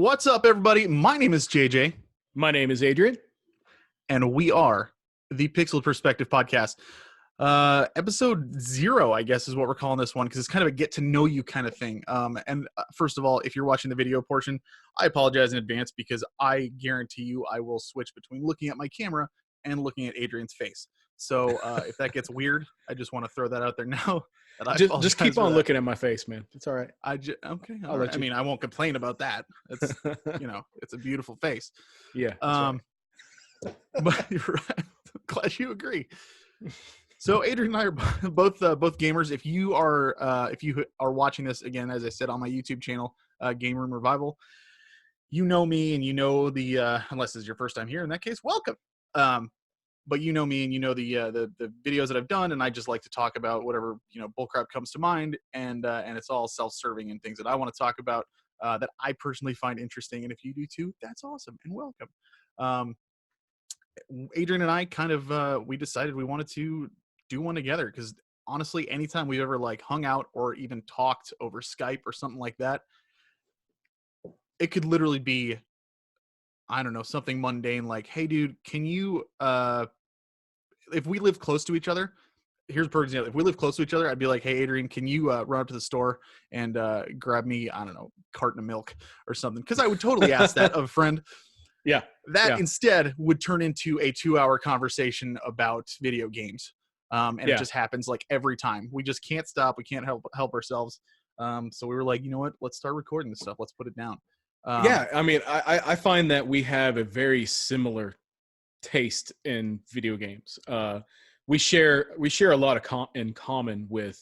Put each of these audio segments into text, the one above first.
What's up, everybody? My name is JJ, My name is Adrian. and we are the Pixel Perspective Podcast. Episode 0, I guess, is what we're calling this one, because it's kind of a get-to-know-you kind of thing. First of all, if you're watching the video portion, I apologize in advance, because I guarantee you I will switch between looking at my camera and looking at Adrian's face. So if that gets weird, I just want to throw that out there now. Just keep on looking at my face, man. It's all right. Okay. I'll let you. I mean, I won't complain about that. It's it's a beautiful face. Yeah. Right. But you're right. I'm glad you agree. So Adrian and I are both gamers. If you are watching this again, as I said, on my YouTube channel, Game Room Revival, you know me and you know the unless this is your first time here. In that case, welcome. But you know me and you know the videos that I've done, and I just like to talk about whatever bullcrap comes to mind, and it's all self-serving and things that I want to talk about that I personally find interesting. And if you do too, that's awesome and welcome. Adrian and I kind of we decided we wanted to do one together, because honestly, anytime we've ever hung out or even talked over Skype or something like that, it could literally be, I don't know, something mundane like, hey dude, can you if we live close to each other, here's per example, if we live close to each other, I'd be like, hey Adrian, can you run up to the store and grab me, I don't know, a carton of milk or something, because I would totally ask that of a friend. Yeah. Instead would turn into a 2-hour conversation about video games. It just happens every time. We just can't stop. We can't help ourselves. So we were like, you know what? Let's start recording this stuff. Let's put it down. I mean, I find that we have a very similar taste in video games. We share a lot of in common with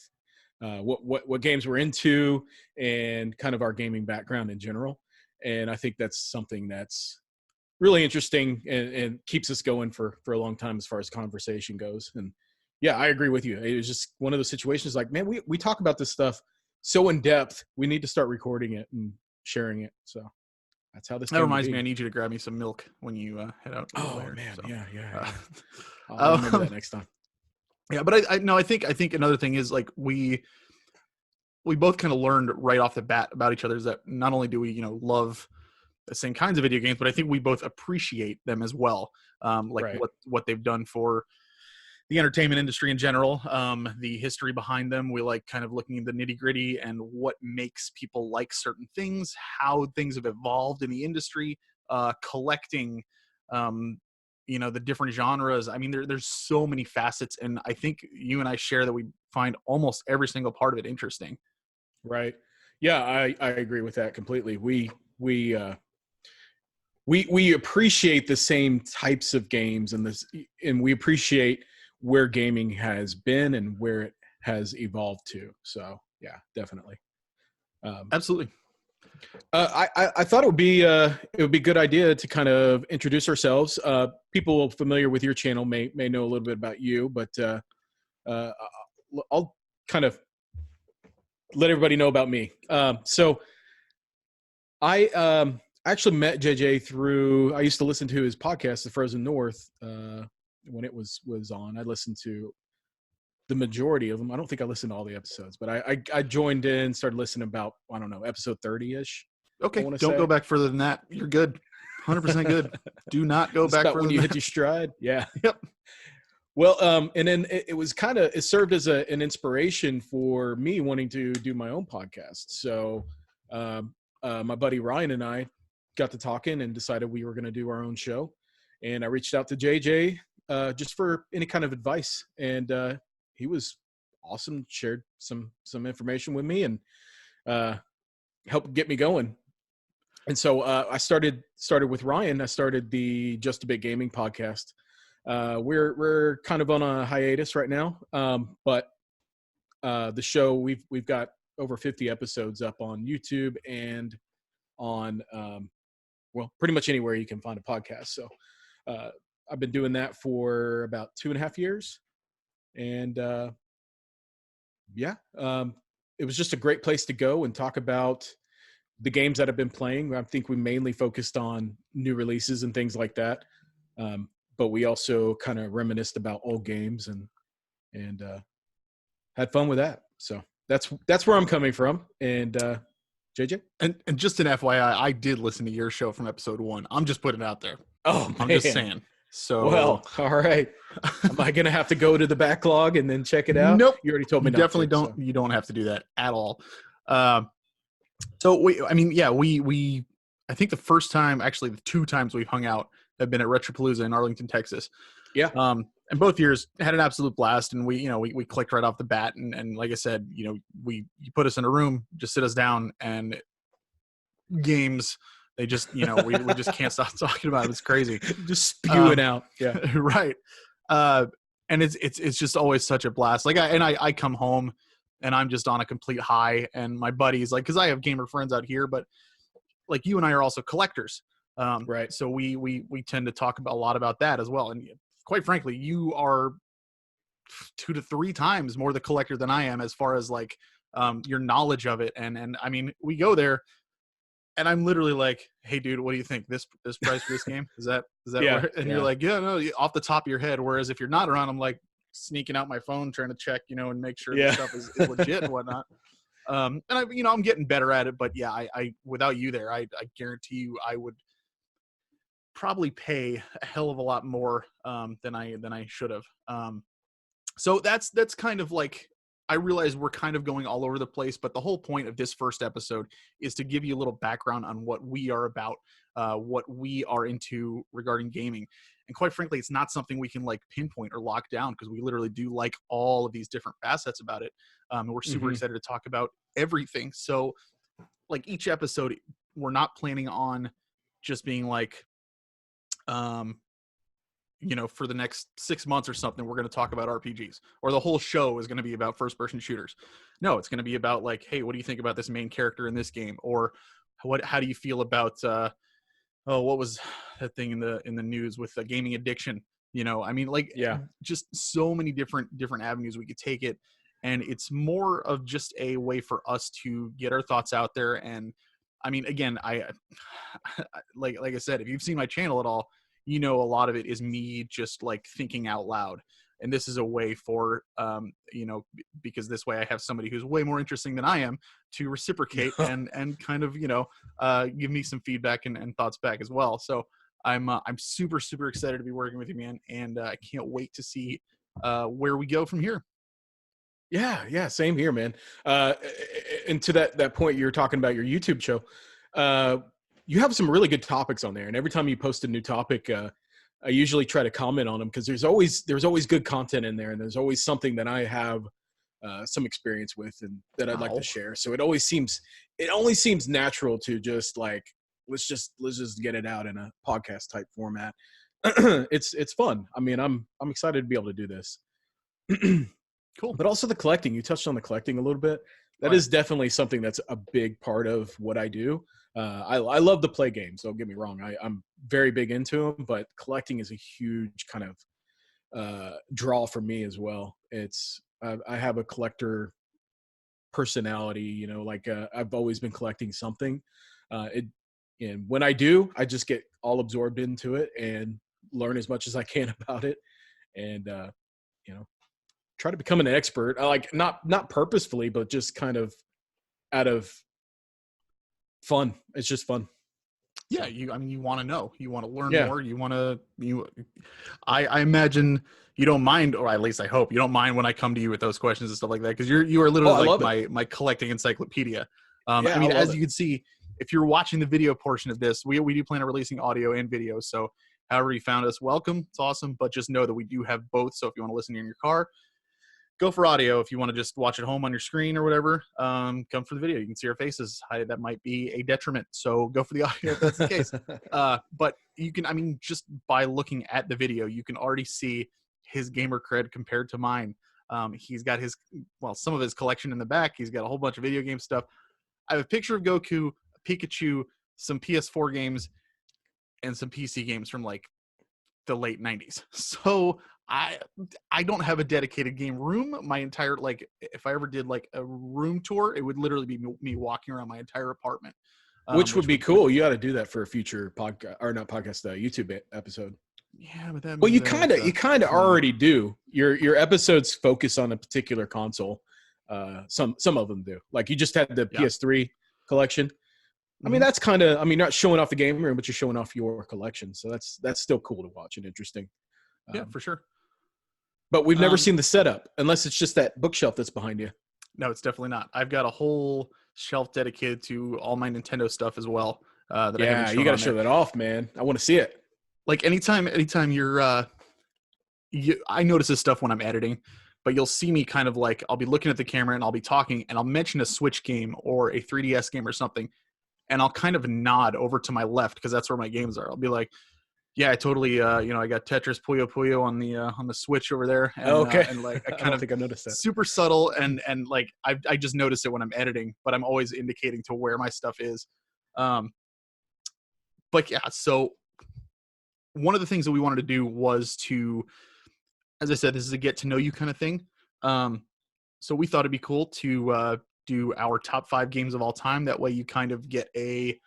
what games we're into and kind of our gaming background in general. And I think that's something that's really interesting and keeps us going for a long time as far as conversation goes. And yeah, I agree with you. It was just one of those situations like, man, we talk about this stuff so in depth, we need to start recording it and sharing it. So that's how this. That reminds me, I need you to grab me some milk when you head out. Oh later, man, so. Yeah. I'll remember that next time. Yeah, but I think another thing is we both kind of learned right off the bat about each other, is that not only do we love the same kinds of video games, but I think we both appreciate them as well. Right. what they've done for the entertainment industry in general, the history behind them. We like kind of looking at the nitty gritty and what makes people like certain things, how things have evolved in the industry, collecting, the different genres. I mean, there's so many facets, and I think you and I share that we find almost every single part of it interesting. Right. Yeah, I agree with that completely. We appreciate the same types of games and we appreciate where gaming has been and where it has evolved to. So yeah, definitely. Absolutely. I thought it would be a good idea to kind of introduce ourselves. People familiar with your channel may know a little bit about you, but I'll kind of let everybody know about me. So I actually met JJ through, I used to listen to his podcast, The Frozen North, when it was on. I listened to the majority of them. I don't think I listened to all the episodes, but I joined in, started listening about, I don't know, episode 30-ish. Okay, don't go back further than that. You're good. 100% good. Do not go back further when you than hit your stride. Yeah. Yep. Well, and then it was it served as an inspiration for me wanting to do my own podcast. So my buddy Ryan and I got to talking and decided we were going to do our own show. And I reached out to JJ just for any kind of advice. And he was awesome, shared some information with me and helped get me going. And so I started with Ryan. I started the Just a Bit Gaming podcast. We're kind of on a hiatus right now, but the show we've got over 50 episodes up on YouTube and on pretty much anywhere you can find a podcast. So I've been doing that for about 2.5 years, and it was just a great place to go and talk about the games that I've been playing. I think we mainly focused on new releases and things like that. But we also kind of reminisced about old games and had fun with that. So that's where I'm coming from. And JJ? And just an FYI, I did listen to your show from episode 1. I'm just putting it out there. Oh, I'm man. just saying. So Well, all right. Am I going to have to go to the backlog and then check it out? Nope. You already told me You not definitely to, don't. so. You don't have to do that at all. So we I think the first time, actually the 2 times we've hung out have been at Retropalooza in Arlington, Texas. Yeah. And both years had an absolute blast, and we clicked right off the bat. And like I said, you put us in a room, just sit us down, and games, they just, we just can't stop talking about it. It's crazy. Just spewing out. Yeah. Right. And it's just always such a blast. Like I come home and I'm just on a complete high, and my buddies, like, cause I have gamer friends out here, but like you and I are also collectors. Right. So we tend to talk about a lot about that as well. And quite frankly, you are 2 to 3 times more the collector than I am, as far as like, your knowledge of it. And I mean, we go there and I'm literally like, hey dude, what do you think? This price for this game? Is that Yeah, right? And you're like, yeah, no, off the top of your head. Whereas if you're not around, I'm like sneaking out my phone, trying to check, and make sure this stuff is legit and whatnot. And I'm getting better at it, but yeah, I without you there, I guarantee you I would probably pay a hell of a lot more than I should have. So that's kind of like, I realize we're kind of going all over the place, but the whole point of this first episode is to give you a little background on what we are about, what we are into regarding gaming. And quite frankly, it's not something we can like pinpoint or lock down, because we literally do like all of these different facets about it. And we're super excited to talk about everything. So like each episode, we're not planning on just being like, for the next 6 months or something, we're going to talk about RPGs, or the whole show is going to be about first person shooters. No, it's going to be about like, hey, what do you think about this main character in this game? Or how do you feel about, what was that thing in the news with gaming addiction? I mean, like, just so many different avenues we could take it. And it's more of just a way for us to get our thoughts out there. And I mean, again, I like I said, if you've seen my channel at all, a lot of it is me just like thinking out loud. And this is a way for, because this way I have somebody who's way more interesting than I am to reciprocate and kind of, give me some feedback and thoughts back as well. So I'm super, super excited to be working with you, man. And I can't wait to see where we go from here. Yeah. Same here, man. And to that point, you're talking about your YouTube show. You have some really good topics on there, and every time you post a new topic, I usually try to comment on them, because there's always good content in there, and there's always something that I have some experience with and that I'd like to share. So it only seems natural to just like, let's just get it out in a podcast type format. It's fun. I mean, I'm excited to be able to do this. Cool. But also the collecting. You touched on the collecting a little bit. That is definitely something that's a big part of what I do. I love to play games. Don't get me wrong. I'm very big into them, but collecting is a huge kind of draw for me as well. I have a collector personality, like I've always been collecting something. And when I do, I just get all absorbed into it and learn as much as I can about it. And, try to become an expert, like not purposefully, but just kind of out of fun. It's just fun. Yeah, you want to know, you want to learn more, I imagine you don't mind, or at least I hope you don't mind when I come to you with those questions and stuff like that, because you are literally like my collecting encyclopedia. I mean, as you can see, if you're watching the video portion of this, we do plan on releasing audio and video. So however you found us, welcome. It's awesome. But just know that we do have both. So if you want to listen in your car, go for audio. If you want to just watch at home on your screen or whatever, come for the video. You can see our faces. That might be a detriment. So go for the audio if that's the case. But you can, just by looking at the video, you can already see his gamer cred compared to mine. He's got some of his collection in the back. He's got a whole bunch of video game stuff. I have a picture of Goku, Pikachu, some PS4 games, and some PC games from like the late 90s. So I don't have a dedicated game room. My entire, like, if I ever did like a room tour, it would literally be me walking around my entire apartment. Which would be cool. You got to do that for a future podcast, or not podcast, YouTube episode. Yeah, but that. Well, you kind of already do. Your episodes focus on a particular console. Some of them do. Like you just had the PS3 collection. I mean, Mhm. that's kind of, I mean, not showing off the game room, but you're showing off your collection. So that's still cool to watch and interesting. Yeah, Um, for sure. but we've never Um, seen the setup unless it's just that bookshelf that's behind you. no, it's definitely not. I've got a whole shelf dedicated to all my Nintendo stuff as well, that I haven't Yeah, you shown got to on show there. that off, man. I want to see it. Like anytime I notice this stuff when I'm editing, but you'll see me kind of like I'll be looking at the camera and I'll be talking and I'll mention a Switch game or a 3DS game or something, and I'll kind of nod over to my left because that's where my games are. I'll be like, "Yeah, I totally, I got Tetris Puyo Puyo on the Switch over there," Okay. and like I I kind don't of think I noticed that. super subtle and like I just notice it when I'm editing, but I'm always indicating to where my stuff is. Um, but yeah, so one of the things that we wanted to do was to, as I said, this is a get to know you kind of thing. Um, so we thought it'd be cool to do our top 5 games of all time. That way, you kind of get a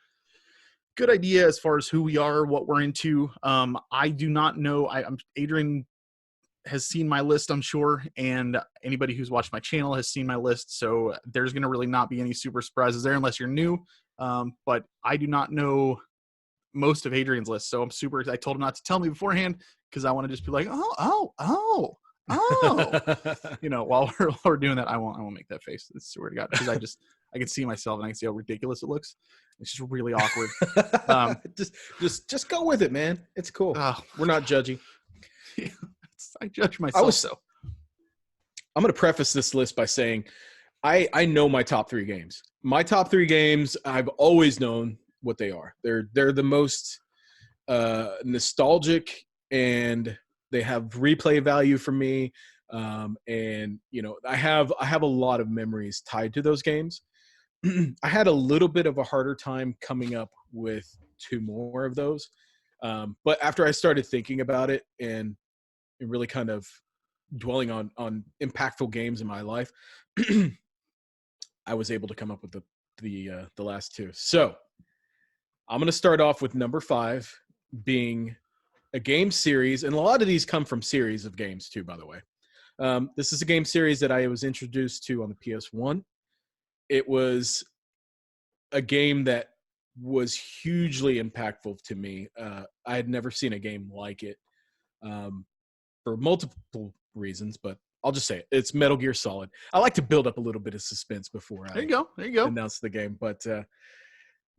good idea as far as who we are, what we're into. I do not know. Adrian has seen my list, I'm sure, and anybody who's watched my channel has seen my list. So there's going to really not be any super surprises there unless you're new. But I do not know most of Adrian's list, so I'm super. I told him not to tell me beforehand because I want to just be like, oh. While we're doing that, I won't make that face. I swear to God, because I can see myself and I can see how ridiculous it looks. It's just really awkward. Um, just go with it, man. It's cool. oh, We're not judgy. I judge I myself was. so. I'm going to preface this list by saying I know my top 3 games. My top 3 games, I've always known what they are. They're the most nostalgic, and they have replay value for me. And I have a lot of memories tied to those games. I had a little bit of a harder time coming up with 2 more of those. But after I started thinking about it and really kind of dwelling on impactful games in my life, I was able to come up with the last 2. So I'm going to start off with number 5 being a game series, and a lot of these come from series of games too, by the way. This is a game series that I was introduced to on the PS1. It was a game that was hugely impactful to me. I had never seen a game like it, for multiple reasons, but I'll just say it. It's Metal Gear Solid. I like to build up a little bit of suspense before There I you go. There you go. announce the game, but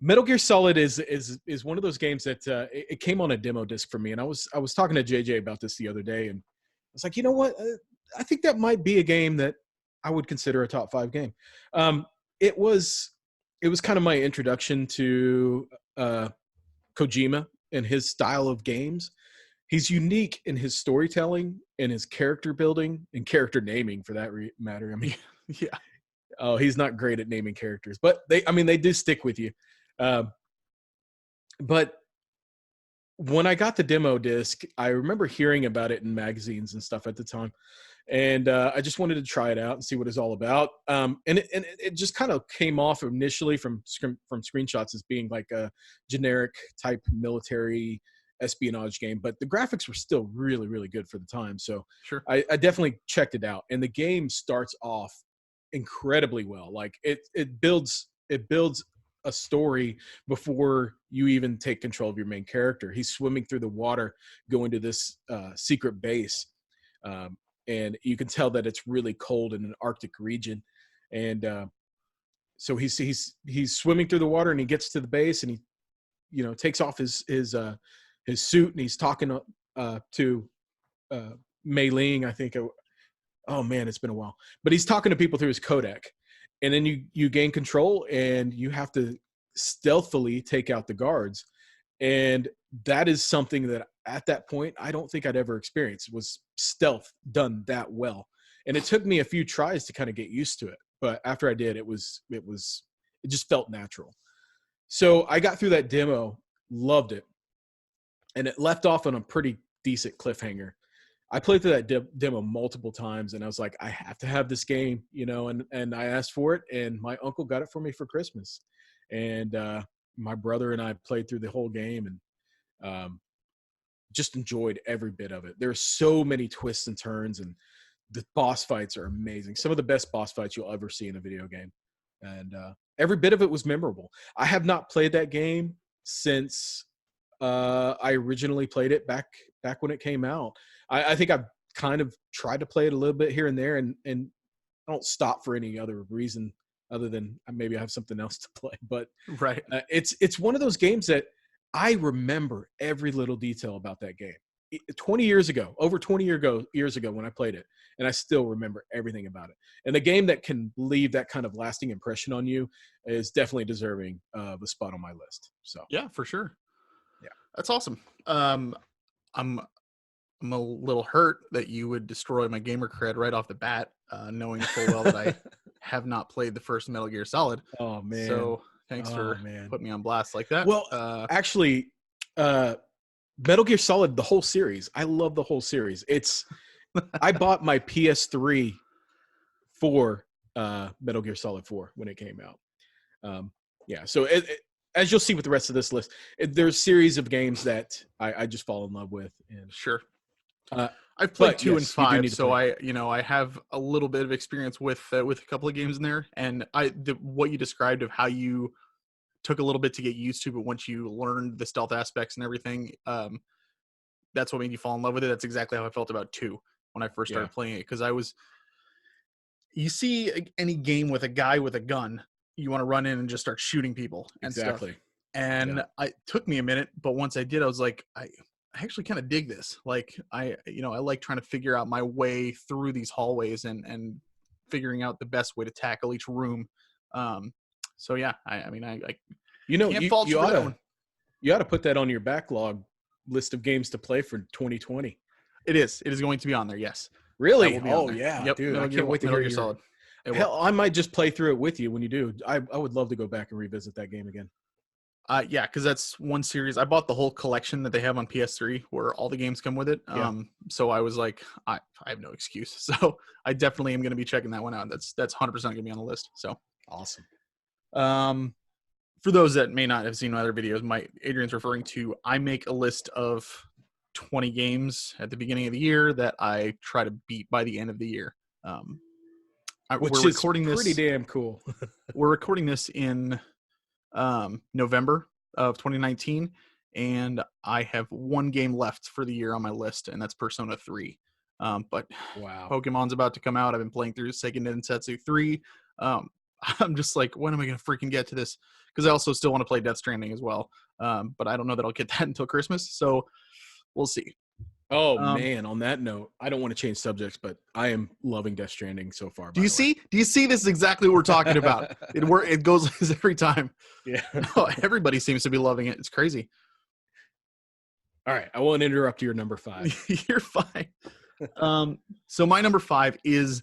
Metal Gear Solid is one of those games that it came on a demo disc for me, and I was talking to JJ about this the other day, and I was like, you know what, I think that might be a game that I would consider a top 5 game. It was kind of my introduction to Kojima and his style of games. He's unique in his storytelling and his character building and character naming, for that matter. I mean, Yeah. oh, he's not great at naming characters, but they do stick with you. Um, but when I got the demo disc, I remember hearing about it in magazines and stuff at the time, and I just wanted to try it out and see what it's all about. And it just kind of came off initially from screenshots as being like a generic type military espionage game, but the graphics were still really, really good for the time. So Sure. I definitely checked it out, and the game starts off incredibly well. Like it builds a story before you even take control of your main character. He's swimming through the water, going to this secret base, and you can tell that it's really cold in an Arctic region. And so he's swimming through the water, and he gets to the base, and he takes off his suit, and he's talking to Mei Ling, I think. Oh man, it's been a while. But he's talking to people through his codec, and then you gain control, and you have to stealthily take out the guards. And that is something that at that point I don't think I'd ever experienced, was stealth done that well. And it took me a few tries to kind of get used to it, but after I did, it just felt natural. So I got through that demo, loved it, and it left off on a pretty decent cliffhanger. I played through that demo multiple times, and I was like, I have to have this game, and I asked for it, and my uncle got it for me for Christmas. And my brother and I played through the whole game, and just enjoyed every bit of it. There's so many twists and turns, and the boss fights are amazing. Some of the best boss fights you'll ever see in a video game. and every bit of it was memorable. I have not played that game since I originally played it back when it came out. I think I've kind of tried to play it a little bit here and there, and I don't stop for any other reason other than maybe I have something else to play. But Right. it's one of those games that I remember every little detail about that game. 20 years ago, over 20 years ago when I played it, and I still remember everything about it. And a game that can leave that kind of lasting impression on you is definitely deserving of a spot on my list. So Yeah, for sure. yeah. That's awesome. I'm I'm a little hurt that you would destroy my gamer cred right off the bat, knowing full well that I have not played the first Metal Gear Solid. Oh man. So thanks Oh for man. putting me on blast like that. Well, actually, Metal Gear Solid, the whole series. I love the whole series. I bought my PS3 for Metal Gear Solid 4 when it came out. Yeah, so as you'll see with the rest of this list, there's a series of games that I just fall in love with. And sure. I've played 2 and yes, you do 5, need to so play. I have a little bit of experience with a couple of games in there. And what you described of how you took a little bit to get used to, but once you learned the stealth aspects and everything, that's what made you fall in love with it. That's exactly how I felt about 2 when I first started playing it, because you see any game with a guy with a gun, you want to run in and just start shooting people and stuff. And it took me a minute, but once I did, I was like, I actually kind of dig this. Like I like trying to figure out my way through these hallways and figuring out the best way to tackle each room. So yeah, I can't fault you for that one. You ought to put that on your backlog list of games to play for 2020. It is going to be on there. Yes. Really? Oh yeah, yep. Dude, I can't wait to hear your Solid. Hell, I might just play through it with you when you do. I would love to go back and revisit that game again. Yeah, because that's one series. I bought the whole collection that they have on PS3 where all the games come with it. So I was like, I have no excuse. So I definitely am going to be checking that one out. That's 100% going to be on the list. So awesome. For those that may not have seen my other videos, Adrian's referring to, I make a list of 20 games at the beginning of the year that I try to beat by the end of the year. Which is pretty damn cool. We're recording this in November of 2019, and I have one game left for the year on my list, and that's Persona 3. But wow, Pokemon's about to come out. I've been playing through Seiken Densetsu 3. I'm just like, when am I going to freaking get to this? Because I also still want to play Death Stranding as well. But I don't know that I'll get that until Christmas, so we'll see. Oh man, on that note, I don't want to change subjects, but I am loving Death Stranding so far. Do you see this is exactly what we're talking about? It goes like this every time. Yeah. No, everybody seems to be loving it. It's crazy. All right, I won't interrupt your number 5. You're fine. So my number 5 is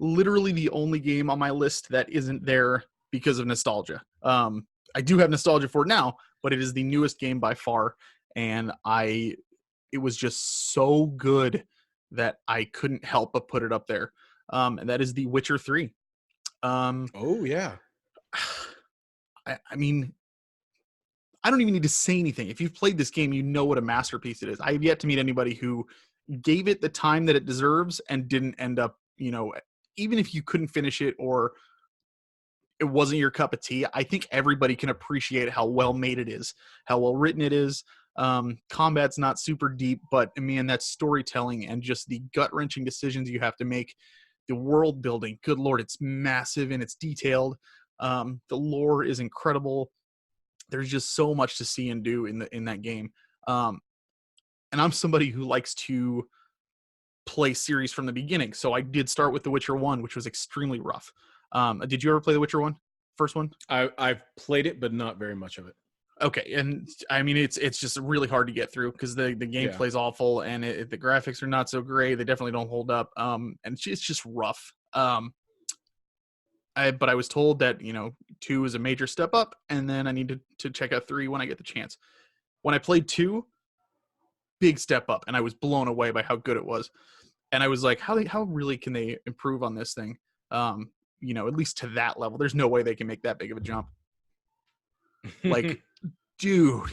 literally the only game on my list that isn't there because of nostalgia. I do have nostalgia for it now, but it is the newest game by far, and it was just so good that I couldn't help but put it up there. And that is The Witcher 3. Oh yeah. I mean, I don't even need to say anything. If you've played this game, you know what a masterpiece it is. I have yet to meet anybody who gave it the time that it deserves and didn't end up, even if you couldn't finish it or it wasn't your cup of tea, I think everybody can appreciate how well made it is, how well written it is. Combat's not super deep, but man, that storytelling and just the gut-wrenching decisions you have to make, the world building, good Lord, it's massive and it's detailed. The lore is incredible. There's just so much to see and do in that game. And I'm somebody who likes to play series from the beginning. So I did start with The Witcher 1, which was extremely rough. Did you ever play The Witcher 1? First one? I've played it, but not very much of it. Okay, and I mean it's just really hard to get through because the gameplay's awful and the graphics are not so great. They definitely don't hold up, and it's just rough. But I was told that 2 is a major step up, and then I need to check out 3 when I get the chance. When I played 2, big step up, and I was blown away by how good it was. And I was like, how really can they improve on this thing? At least to that level. There's no way they can make that big of a jump. Like, dude,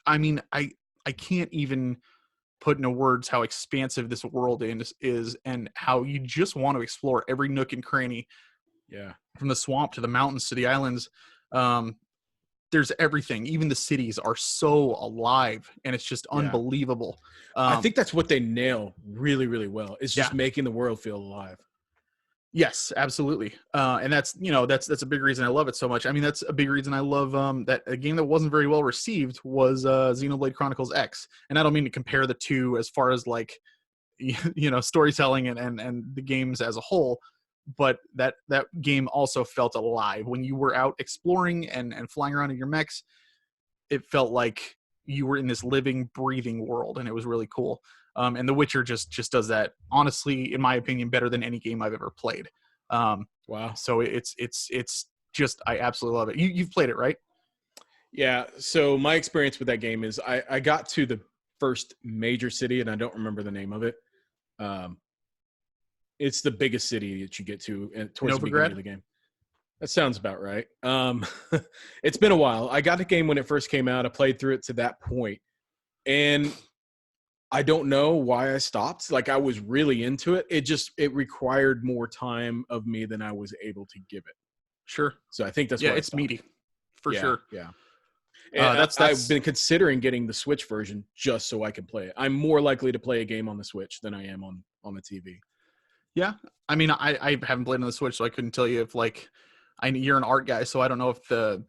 I mean, I can't even put into words how expansive this world is and how you just want to explore every nook and cranny Yeah. From the swamp to the mountains to the islands. Um, there's everything. Even the cities are so alive, and it's just Yeah. unbelievable. I think that's what they nail really, really well. It's just Yeah. making the world feel alive. Yes, absolutely. And that's, that's a big reason I love it so much. I mean, that's a big reason I love that a game that wasn't very well received was Xenoblade Chronicles X. And I don't mean to compare the two as far as like storytelling and the games as a whole, but that game also felt alive when you were out exploring and flying around in your mechs. It felt like you were in this living, breathing world, and it was really cool. And The Witcher just does that, honestly, in my opinion, better than any game I've ever played. Wow. So it's just, I absolutely love it. You've played it, right? Yeah. So my experience with that game is I got to the first major city, and I don't remember the name of it. It's the biggest city that you get to towards the beginning Novigrad? of the game. That sounds about right. It's been a while. I got the game when it first came out. I played through it to that point, and I don't know why I stopped. Like I was really into it. It required more time of me than I was able to give it. Sure. So I think that's Yeah, why I it's stopped. meaty, for Yeah, sure. yeah. And That's I've been considering getting the Switch version just so I can play it. I'm more likely to play a game on the Switch than I am on the TV. Yeah. I mean, I haven't played on the Switch, so I couldn't tell you if you're an art guy, so I don't know if the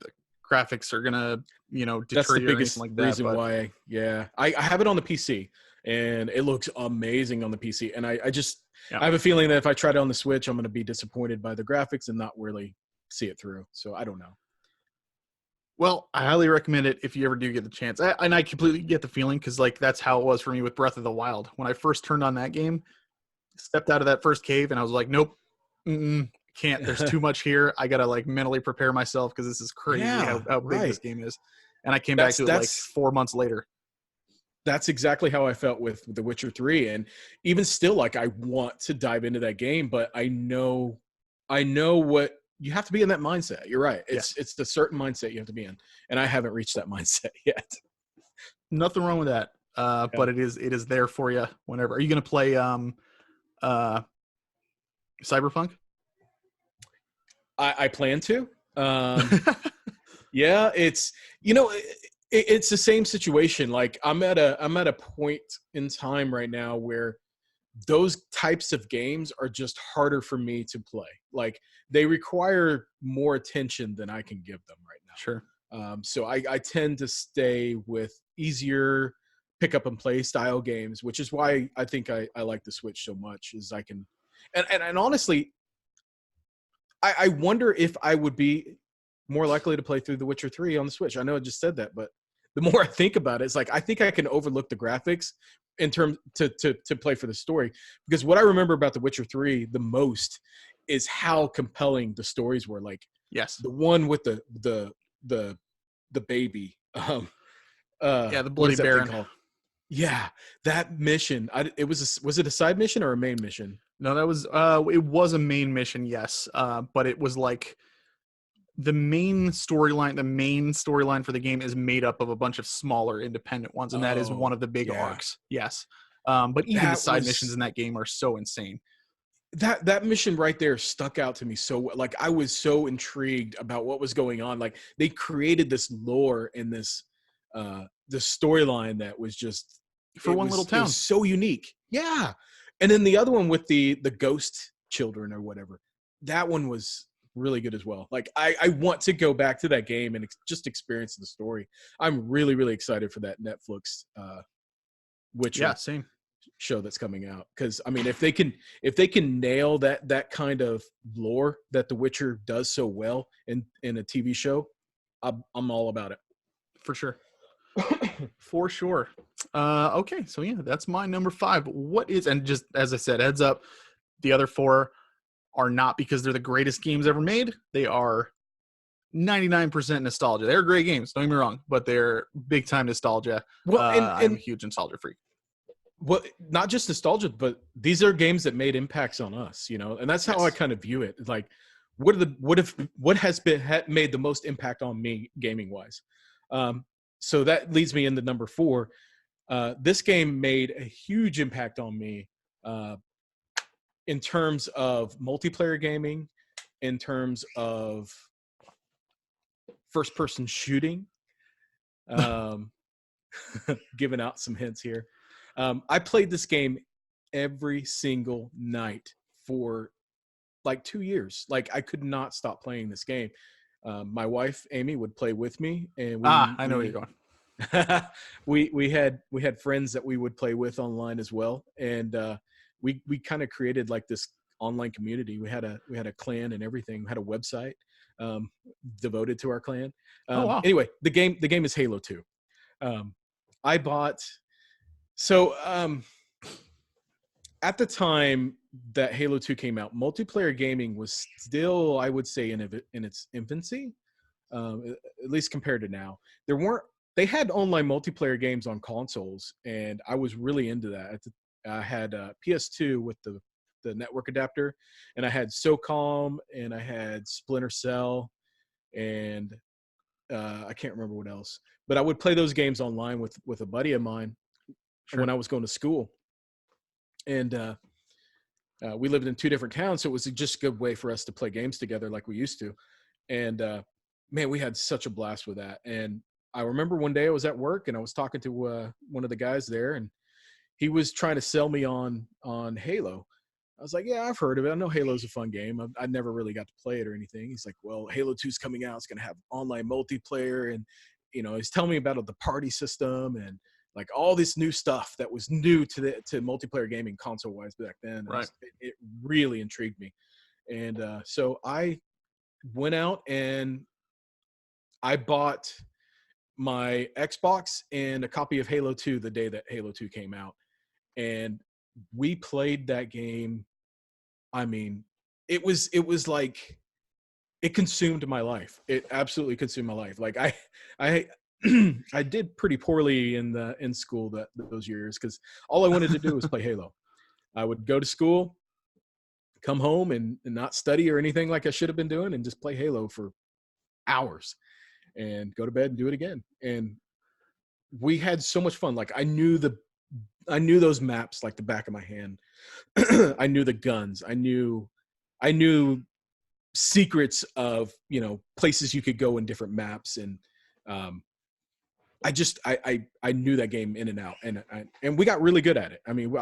graphics are gonna, That's deter the you or biggest anything like that. reason But why. Yeah, I have it on the PC, and it looks amazing on the PC. And I yeah. have a feeling that if I try it on the Switch, I'm going to be disappointed by the graphics and not really see it through. So I don't know. Well, I highly recommend it if you ever do get the chance. And I completely get the feeling because that's how it was for me with Breath of the Wild. When I first turned on that game, stepped out of that first cave, and I was like, nope, can't. There's too much here. I gotta mentally prepare myself because this is crazy Yeah, how big right. this game is. And I came back to it 4 months later. That's exactly how I felt with The Witcher 3. And even still, like I want to dive into that game, but I know what you have to be in that mindset. You're right. It's the certain mindset you have to be in. And I haven't reached that mindset yet. Nothing wrong with that. But it is there for you whenever. Are you gonna play Cyberpunk? I plan to. Yeah, it's it's the same situation. Like I'm at a point in time right now where those types of games are just harder for me to play. Like they require more attention than I can give them right now. Sure. So I tend to stay with easier pick up and play style games, which is why I think I like the Switch so much. Is I can, and honestly, I wonder if I would be more likely to play through The Witcher 3 on the Switch. I know I just said that, but the more I think about it, it's like I think I can overlook the graphics in terms to play for the story. Because what I remember about The Witcher 3 the most is how compelling the stories were. Like Yes. the one with the baby. The Bloody Baron. Yeah, that mission. Was it a side mission or a main mission? No, that was it was a main mission, yes. But it was like the main storyline for the game is made up of a bunch of smaller independent ones, and that is one of the big arcs. Yes. But even the side missions in that game are so insane. That mission right there stuck out to me so like I was so intrigued about what was going on. Like they created this lore in this the storyline that was just for one little town. It was so unique. Yeah. And then the other one with the ghost children or whatever, that one was really good as well. Like I want to go back to that game and just experience the story. I'm really, really excited for that Netflix Witcher show that's coming out. Because I mean, if they can nail that kind of lore that The Witcher does so well in a TV show, I'm all about it. For sure. For sure. Okay, so yeah, that's my number 5. What is, and just as I said, heads up, the other 4 are not because they're the greatest games ever made. They are 99% nostalgia. They're great games, don't get me wrong, but they're big time nostalgia. Well, I'm a huge nostalgia freak. Well, not just nostalgia, but these are games that made impacts on us, and that's how I kind of view it. Like, what has made the most impact on me gaming wise? So that leads me into number 4. This game made a huge impact on me in terms of multiplayer gaming in terms of first person shooting. Um, giving out some hints here. I played this game every single night for like 2 years. Like I could not stop playing this game. My wife Amy would play with me, and I know where you're going. we had friends that we would play with online as well, and we kind of created like this online community. We had a clan and everything. We had a website um, devoted to our clan. Oh wow. Anyway, the game is Halo 2. I bought so at the time that Halo 2 came out, multiplayer gaming was still, I would say, in its infancy, at least compared to now. They had online multiplayer games on consoles, and I was really into that. I had PS2 with the network adapter, and I had SOCOM, and I had Splinter Cell, and I can't remember what else. But I would play those games online with a buddy of mine when I was going to school. And we lived in 2 different towns, so it was just a good way for us to play games together like we used to. And man, we had such a blast with that. And I remember one day I was at work and I was talking to one of the guys there, and he was trying to sell me on Halo. I was like, yeah, I've heard of it. I know Halo's a fun game. I never really got to play it or anything. He's like, well, Halo 2's coming out. It's going to have online multiplayer. And, he's telling me about the party system and like all this new stuff that was new to multiplayer gaming console wise back then. Right. It really intrigued me. And so I went out and I bought my Xbox and a copy of Halo 2 the day that Halo 2 came out. And we played that game. I mean, it was like it consumed my life. It absolutely consumed my life. Like I I did pretty poorly in school those years because all I wanted to do was play Halo. I would go to school, come home, and not study or anything like I should have been doing, and just play Halo for hours, and go to bed and do it again. And we had so much fun. Like I knew those maps like the back of my hand. I knew the guns. I knew secrets of places you could go in different maps, and I knew that game in and out, and we got really good at it. I mean,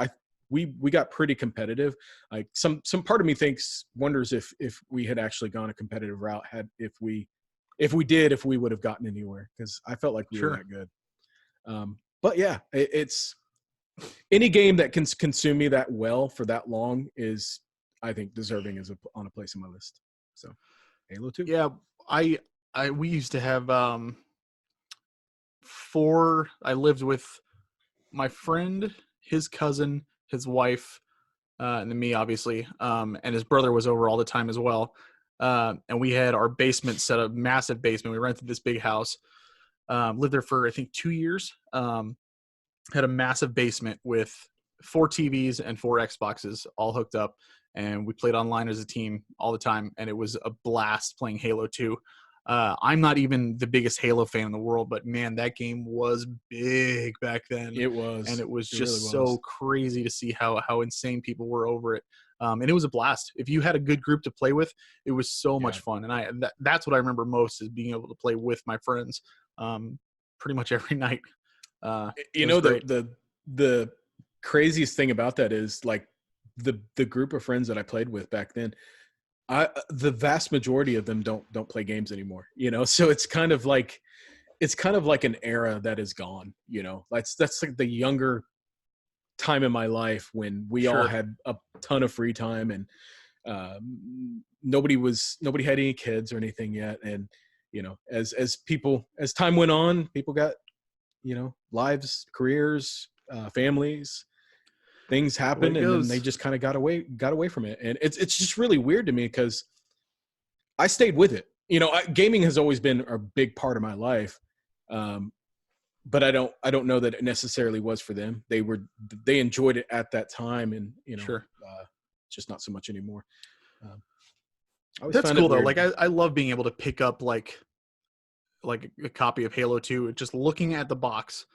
we got pretty competitive. Like some part of me wonders if we had actually gone a competitive route, if we would have gotten anywhere, because I felt like we were that good. But yeah, it's any game that can consume me that well for that long is, I think, deserving on a place in my list. So Halo 2. Yeah, we used to have I lived with my friend, his cousin, his wife, and then me, obviously, and his brother was over all the time as well. And we had our basement set up, massive basement. We rented this big house, lived there for I think 2 years. Had a massive basement with 4 TVs and 4 Xboxes all hooked up, and we played online as a team all the time, and it was a blast playing Halo 2. I'm not even the biggest Halo fan in the world, but man, that game was big back then. It was. And it was just really so crazy to see how insane people were over it. And it was a blast. If you had a good group to play with, it was so much fun. And that's what I remember most, is being able to play with my friends pretty much every night. The craziest thing about that is like the group of friends that I played with back then, the vast majority of them don't play games anymore, so it's kind of like an era that is gone. That's like the younger time in my life when we all had a ton of free time, and nobody had any kids or anything yet. And as time went on, people got lives, careers, families, things happen, and then they just kind of got away from it. And it's just really weird to me, because I stayed with it. Gaming has always been a big part of my life, but I don't know that it necessarily was for them. They enjoyed it at that time, and just not so much anymore. That's cool though. Like I love being able to pick up like a copy of Halo 2, just looking at the box,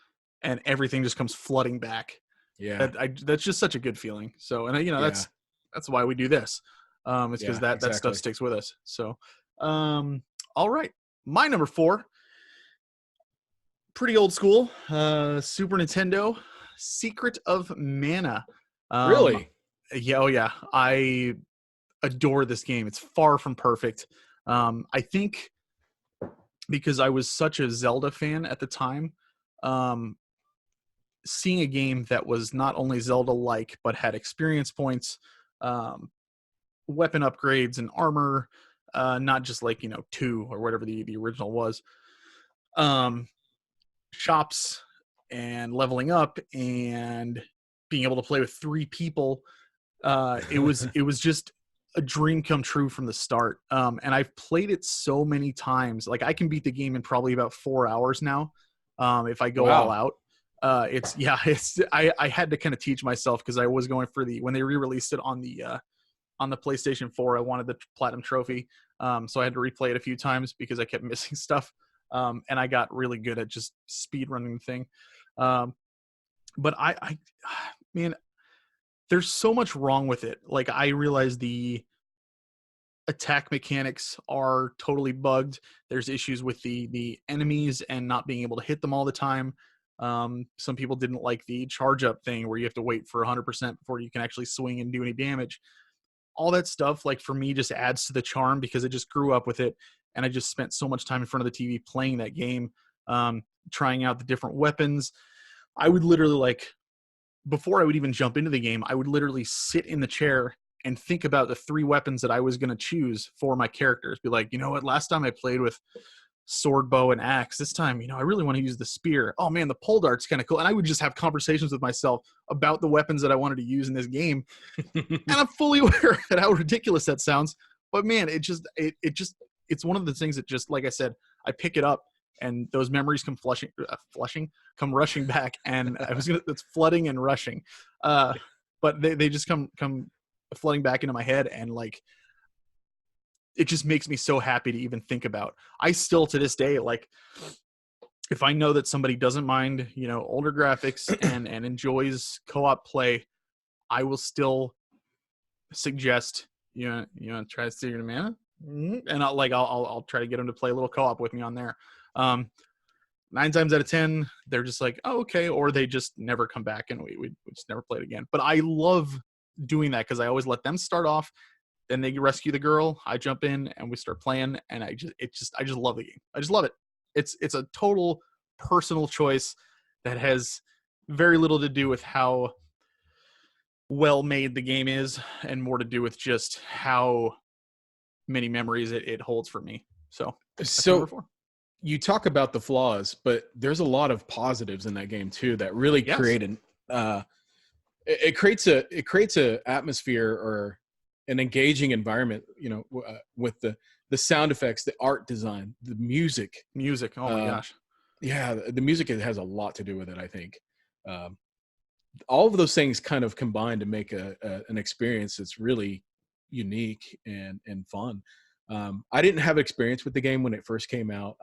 and everything just comes flooding back. Yeah, that's just such a good feeling. So, and that's why we do this. It's because Yeah, that stuff exactly. sticks with us. So, all right, my number 4, pretty old school, Super Nintendo, Secret of Mana. Um, Really? yeah, oh yeah, I adore this game. It's far from perfect. I think because I was such a Zelda fan at the time, um, seeing a game that was not only Zelda-like but had experience points, um, weapon upgrades, and armor, not just like 2 or whatever the original was. Um, shops and leveling up and being able to play with 3 people. It was just a dream come true from the start. And I've played it so many times. Like I can beat the game in probably about 4 hours now, if I go all Wow. out. It's yeah, it's I had to kind of teach myself because I was going for the when they re-released it on the PlayStation 4. I wanted the platinum trophy, so I had to replay it a few times because I kept missing stuff. And I got really good at just speed running the thing. Um, but man, there's so much wrong with it. Like I realize the attack mechanics are totally bugged. There's issues with the enemies and not being able to hit them all the time. Some people didn't like the charge up thing where you have to wait for 100% before you can actually swing and do any damage. All that stuff, like for me, just adds to the charm because I just grew up with it, and I just spent so much time in front of the TV playing that game, trying out the different weapons. I would literally like before I would even jump into the game, I would literally sit in the chair and think about the 3 weapons that I was going to choose for my characters. Be like, you know what? Last time I played with sword, bow, and axe. This time, I really want to use the spear. Oh man, the pole dart's kind of cool. And I would just have conversations with myself about the weapons that I wanted to use in this game. And I'm fully aware of how ridiculous that sounds. But man, it's one of the things that just, like I said, I pick it up and those memories come come rushing back. And it's flooding and rushing. But they just come flooding back into my head, and like, it just makes me so happy to even think about. I still to this day, like, if I know that somebody doesn't mind, older graphics and enjoys co-op play, I will still suggest try to Secret of Mana, and I'll try to get them to play a little co-op with me on there. 9 times out of 10, they're just like, oh, okay, or they just never come back and we just never play it again. But I love doing that because I always let them start off, then they rescue the girl, I jump in and we start playing, and I just love the game. I just love it. It's a total personal choice that has very little to do with how well made the game is, and more to do with just how many memories it holds for me. So that's my number So 4. you talk about the flaws, but there's a lot of positives in that game too that really Yes. create it creates a atmosphere or an engaging environment. With the sound effects, the art design, the music. Music. Oh my gosh. Yeah, the music has a lot to do with it. I think um, all of those things kind of combine to make an experience that's really unique and fun. I didn't have experience with the game when it first came out.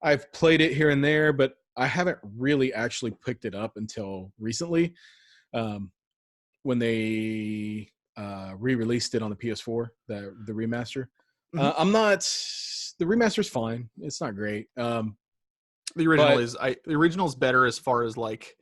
I've played it here and there, but I haven't really actually picked it up until recently, um, when they re-released it on the PS4, the remaster. Hmm. I'm not. The remaster's fine. It's not great, but The original is better as far as like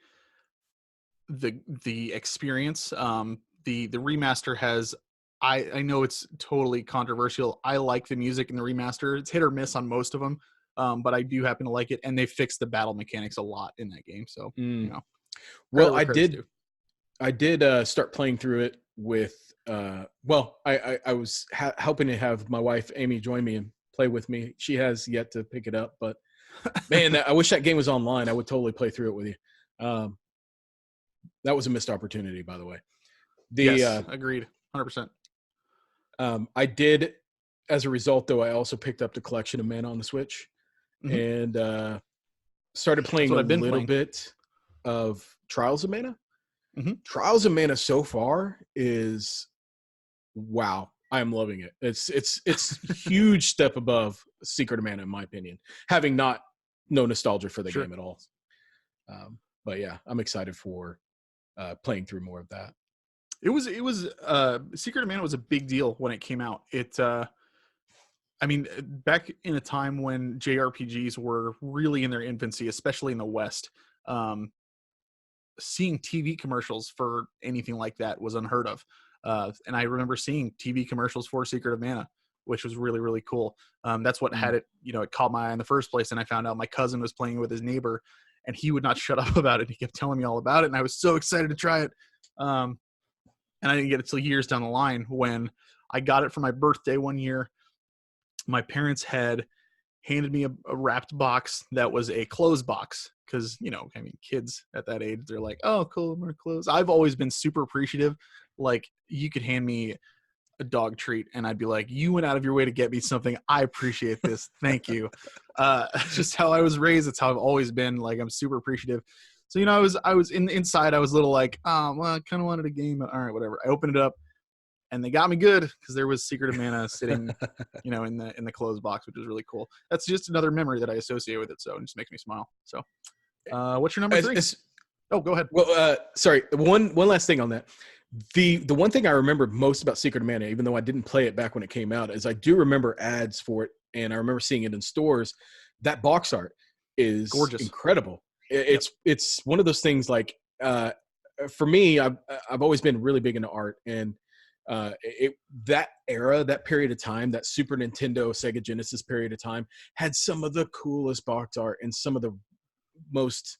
the experience. The remaster has, I know it's totally controversial. I like the music in the remaster. It's hit or miss on most of them, but I do happen to like it, and they fixed the battle mechanics a lot in that game. So mm, credit well, where credit's due. I did start playing through it with. I was helping to have my wife Amy join me and play with me. She has yet to pick it up, but man, I wish that game was online. I would totally play through it with you. Um, that was a missed opportunity, by the way. The Yes, agreed, 100%. I did, as a result, though, I also picked up the collection of Mana on the Switch Hmm. and started That's playing what a I've been little playing. bit of Trials of Mana. Hmm. Trials of Mana so far is wow. I am loving it. It's huge step above Secret of Mana in my opinion. Having no nostalgia for the Sure. game at all. But yeah, I'm excited for playing through more of that. Secret of Mana was a big deal when it came out. I mean, back in a time when JRPGs were really in their infancy, especially in the West, um, seeing TV commercials for anything like that was unheard of. And I remember seeing TV commercials for Secret of Mana, which was really, really cool. That's what had Mm. it, it caught my eye in the first place. And I found out my cousin was playing with his neighbor, and he would not shut up about it. He kept telling me all about it, and I was so excited to try it. And I didn't get it till years down the line when I got it for my birthday one year. My parents had handed me a wrapped box that was a closed box because, I mean, kids at that age, they're like, oh, cool, more clothes. I've always been super appreciative. Like, you could hand me a dog treat and I'd be like, you went out of your way to get me something. I appreciate this. Thank you. Just how I was raised. It's how I've always been. Like, I'm super appreciative. So, I was inside. I was a little like, oh, well, I kind of wanted a game. All right, whatever. I opened it up and they got me good because there was Secret of Mana sitting, in the closed box, which was really cool. That's just another memory that I associate with it. So it just makes me smile. So, what's your number 3? Oh, go ahead. Well, sorry. One last thing on that. The one thing I remember most about Secret of Mana, even though I didn't play it back when it came out, is I do remember ads for it, and I remember seeing it in stores. That box art is Gorgeous. incredible. It's one of those things like for me, I've always been really big into art, and that era, that period of time, that Super Nintendo, Sega Genesis period of time, had some of the coolest box art and some of the most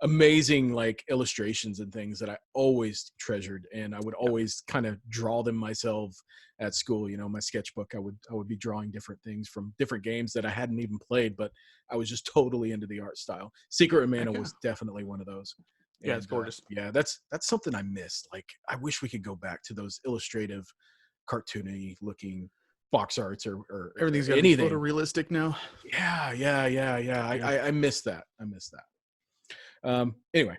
amazing like illustrations and things that I always treasured, and I would always kind of draw them myself at school. My sketchbook, I would be drawing different things from different games that I hadn't even played, but I was just totally into the art style. Secret of Mana was definitely one of those. Yeah, it's gorgeous. Yeah, that's something I missed. Like, I wish we could go back to those illustrative, cartoony looking box arts or Everything's got anything. photorealistic now. Yeah. I miss that. Anyway,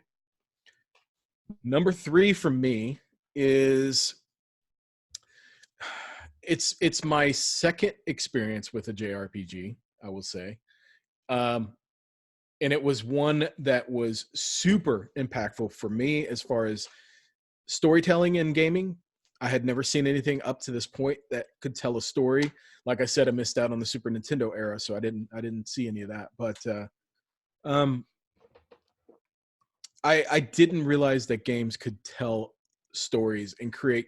number 3 for me is it's my second experience with a JRPG, I will say. And it was one that was super impactful for me as far as storytelling in gaming. I had never seen anything up to this point that could tell a story. Like I said, I missed out on the Super Nintendo era, so I didn't see any of that. But I didn't realize that games could tell stories and create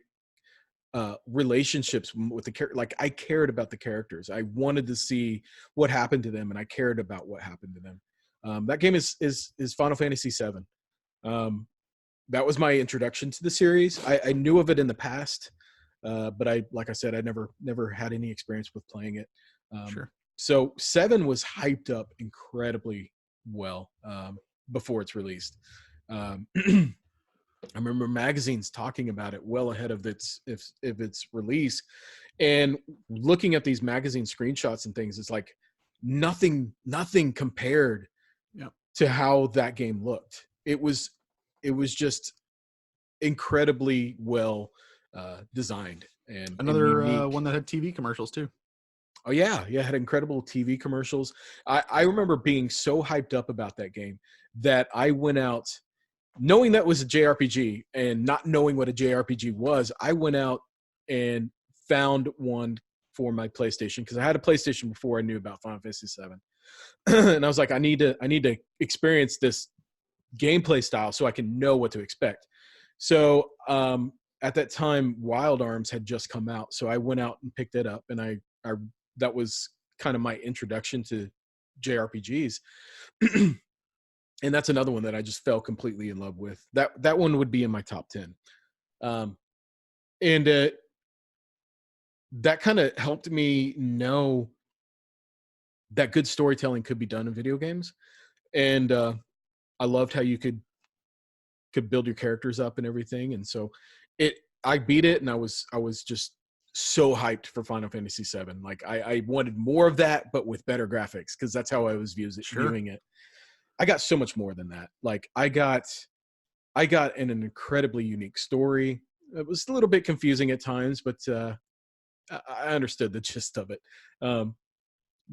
relationships with the character. Like, I cared about the characters. I wanted to see what happened to them, and I cared about what happened to them. That game is Final Fantasy VII. That was my introduction to the series. I knew of it in the past, but like I said, I never had any experience with playing it. Sure. So 7 was hyped up incredibly well before it's released. I remember magazines talking about it well ahead of its release, and looking at these magazine screenshots and things, it's like nothing compared to how that game looked. It was just incredibly well designed and Another unique. one that had TV commercials too. Oh yeah, it had incredible TV commercials. I remember being so hyped up about that game that I went out knowing that was a JRPG and not knowing what a JRPG was. I went out and found one for my PlayStation because I had a PlayStation before I knew about Final Fantasy VII. And I was like, I need to experience this gameplay style so I can know what to expect. So at that time, Wild Arms had just come out, so I went out and picked it up, and I that was kind of my introduction to JRPGs. And that's another one that I just fell completely in love with. That one would be in my top 10. And that kind of helped me know that good storytelling could be done in video games. And I loved how you could build your characters up and everything. And so I beat it, and I was just so hyped for Final Fantasy VII. Like, I wanted more of that, but with better graphics, because that's how I was viewing it. I got so much more than that. Like, I got an incredibly unique story. It was a little bit confusing at times, but I understood the gist of it.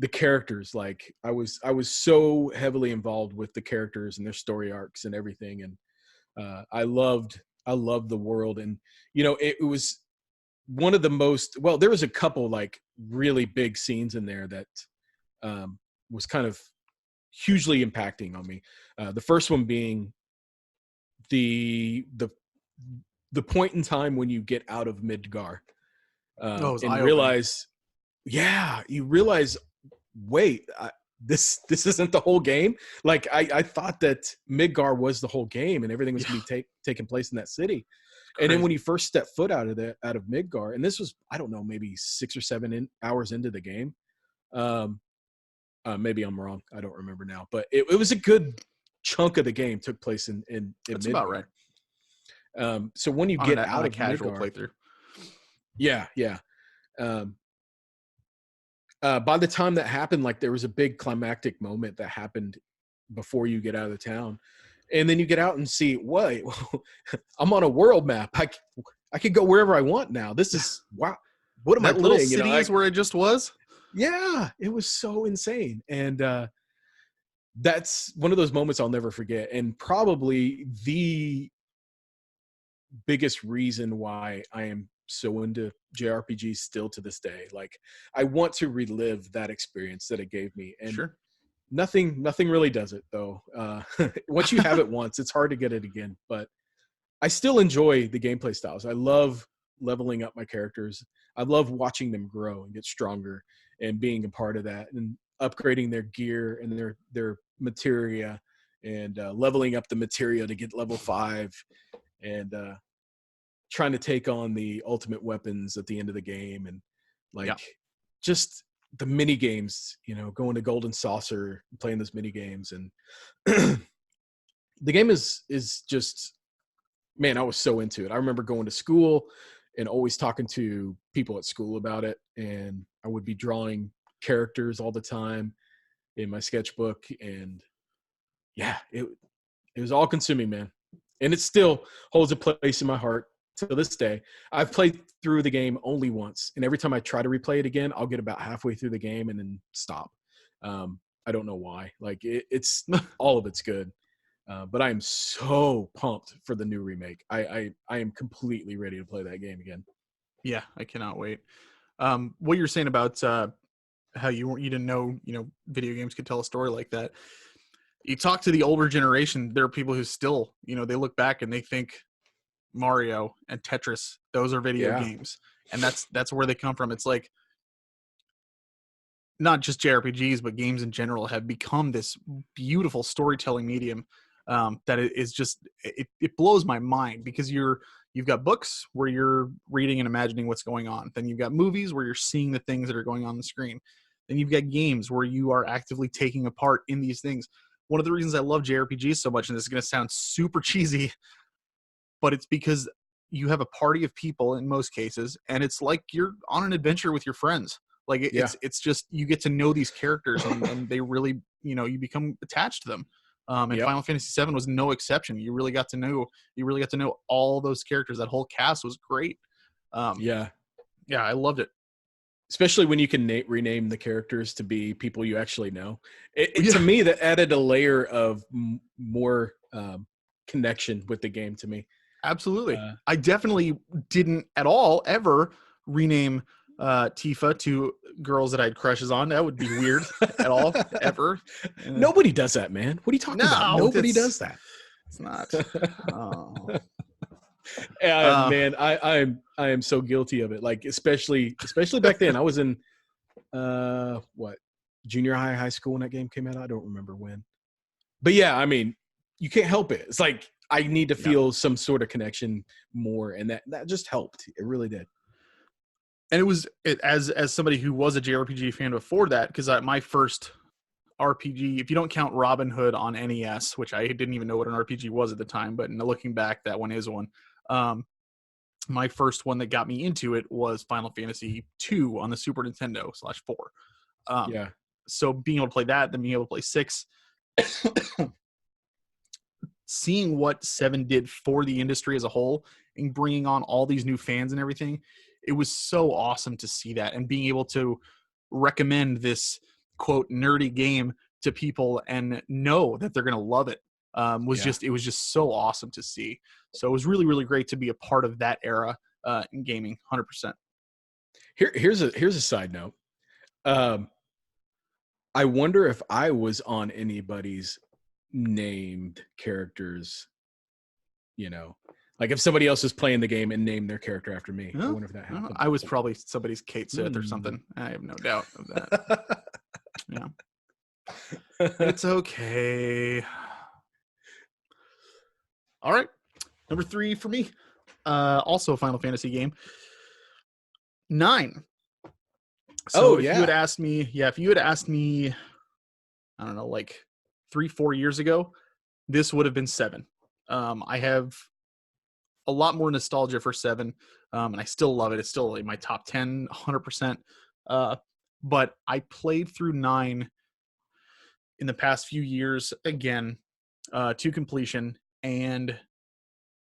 The characters, like, I was so heavily involved with the characters and their story arcs and everything, and I loved I love the world. And, you know, it was one of the most, well, there was a couple like really big scenes in there that was kind of hugely impacting on me. The first one being the the the point in time when you get out of Midgar, Oh, it was and eye-opening. realize, yeah, you realize, wait, this isn't the whole game. Like I thought that Midgar was the whole game and everything was Yeah, going to be taking place in that city. it's And then when you crazy. first step foot out of Midgar, and this was, I don't know, maybe 6 or 7 hours into the game. Um, maybe I'm wrong. I don't remember now, but it was a good chunk of the game took place in That's about Midgar. right. So when you get On out a of casual Midgar, playthrough. yeah, yeah. Um, by the time that happened, like there was a big climactic moment that happened before you get out of the town, and then you get out and see, wait, I'm on a world map. I can go wherever I want now. This is wow. What am I That little playing? You know, city is where it just was. yeah, it was so insane, and that's one of those moments I'll never forget, and probably the biggest reason why I am so into JRPGs still to this day. Like I want to relive that experience that it gave me, and Sure. nothing really does it though. Once you have it once, it's hard to get it again. But I still enjoy the gameplay styles. I love leveling up my characters. I love watching them grow and get stronger, and being a part of that, and upgrading their gear and their materia, and leveling up the materia to get level 5, and trying to take on the ultimate weapons at the end of the game, and Yeah. like just the mini games, you know, going to Golden Saucer, playing those mini games, and the game is just, man, I was so into it. I remember going to school and always talking to people at school about it, and I would be drawing characters all the time in my sketchbook, and yeah, it was all consuming, man. And it still holds a place in my heart to this day. I've played through the game only once, and every time I try to replay it again, I'll get about halfway through the game and then stop. I don't know why. Like it's all of it's good, but I am so pumped for the new remake. I am completely ready to play that game again. Yeah, I cannot wait. What you're saying about how you didn't know, video games could tell a story like that. You talk to the older generation, there are people who still, they look back and they think Mario and Tetris, those are video Yeah, games. And that's where they come from. It's like not just JRPGs, but games in general have become this beautiful storytelling medium that it is just it blows my mind because you've got books where you're reading and imagining what's going on. Then you've got movies where you're seeing the things that are going on the screen. Then you've got games where you are actively taking a part in these things. One of the reasons I love JRPGs so much, and this is going to sound super cheesy, but it's because you have a party of people in most cases, and it's like you're on an adventure with your friends. Like yeah, it's just you get to know these characters, and they really you become attached to them. And yep, Final Fantasy VII was no exception. You really got to know all those characters. That whole cast was great. Um, yeah. yeah, I loved it. Especially when you can rename the characters to be people you actually know. To Yeah, me, that added a layer of more connection with the game to me. absolutely. Uh, I definitely didn't at all ever rename Tifa to girls that I had crushes on. That would be weird at all, ever. Nobody does that, man. What are you talking about? No, Nobody does that. it's not. Oh. And Uh, man, I am so guilty of it. Like especially back then. I was in what, junior high school when that game came out. I don't remember when. But yeah, I mean, you can't help it. It's like I need to yeah. feel some sort of connection more, and that just helped. It really did. And as somebody who was a JRPG fan before that, because my first RPG, if you don't count Robin Hood on NES, which I didn't even know what an RPG was at the time, but looking back, that one is one. My first one that got me into it was Final Fantasy II on the Super Nintendo /4. Um, Yeah, so being able to play that, then being able to play 6, seeing what 7 did for the industry as a whole and bringing on all these new fans and everything, it was so awesome to see that, and being able to recommend this quote nerdy game to people and know that they're going to love it. Yeah. it was just so awesome to see. So it was really, really great to be a part of that era in gaming, 100%. Here's a side note. Um, I wonder if I was on anybody's named characters, you know, like if somebody else is playing the game and named their character after me. I Yeah, wonder if that happened. I was probably somebody's Kate Sith or Hmm. something. I have no doubt of that. Yeah, it's okay. All right, number 3 for me. Also a Final Fantasy game. 9. So Oh if you had yeah. asked me, if you had asked me, I don't know, like 3-4 years ago, this would have been 7. I have a lot more nostalgia for 7, and I still love it. It's still in my top 10, 100%. But I played through 9 in the past few years again to completion, and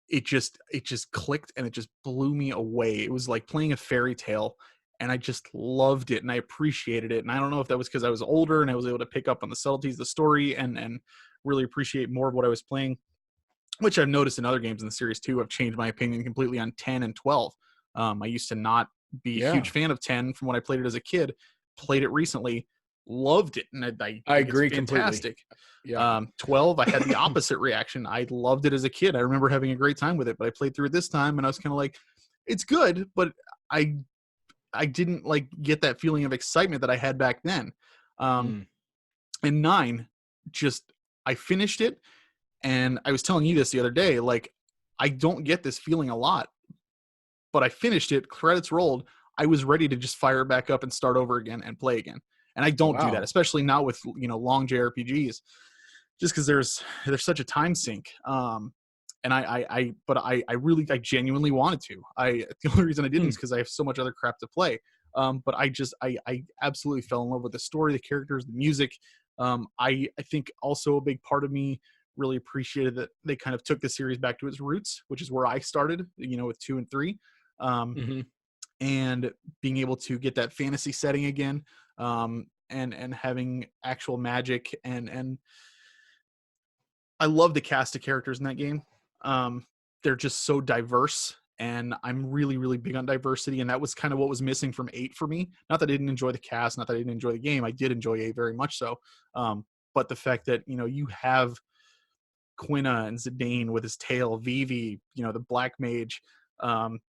it just clicked and it just blew me away. It was like playing a fairy tale, and I just loved it and I appreciated it. And I don't know if that was because I was older and I was able to pick up on the subtleties of the story and really appreciate more of what I was playing, which I've noticed in other games in the series too. I've changed my opinion completely on 10 and 12. I used to not be a Yeah. huge fan of 10 from when I played it as a kid. Played it recently, loved it, and I I think it's agree completely. fantastic. Yeah. 12, I had the opposite reaction. I loved it as a kid. I remember having a great time with it, but I played through it this time, and I was kind of like, it's good, but I I didn't like get that feeling of excitement that I had back then. Um, Mm. and 9, just I finished it, and I was telling you this the other day. Like, I don't get this feeling a lot, but I finished it. Credits rolled. I was ready to just fire it back up and start over again and play again. And I don't do that, Wow. especially now with long JRPGs, just because there's such a time sink. And I really, I genuinely wanted to. The only reason I didn't Hmm. is because I have so much other crap to play. But I absolutely fell in love with the story, the characters, the music. I think also a big part of me really appreciated that they kind of took the series back to its roots, which is where I started, with 2 and 3. Um, Hmm. and being able to get that fantasy setting again, and having actual magic, and I love the cast of characters in that game. They're just so diverse, and I'm really, really big on diversity, and that was kind of what was missing from 8 for me. Not that I didn't enjoy the cast, not that I didn't enjoy the game. I did enjoy 8 very much so. But the fact that you have Quina and Zidane with his tail, Vivi, the Black Mage, um,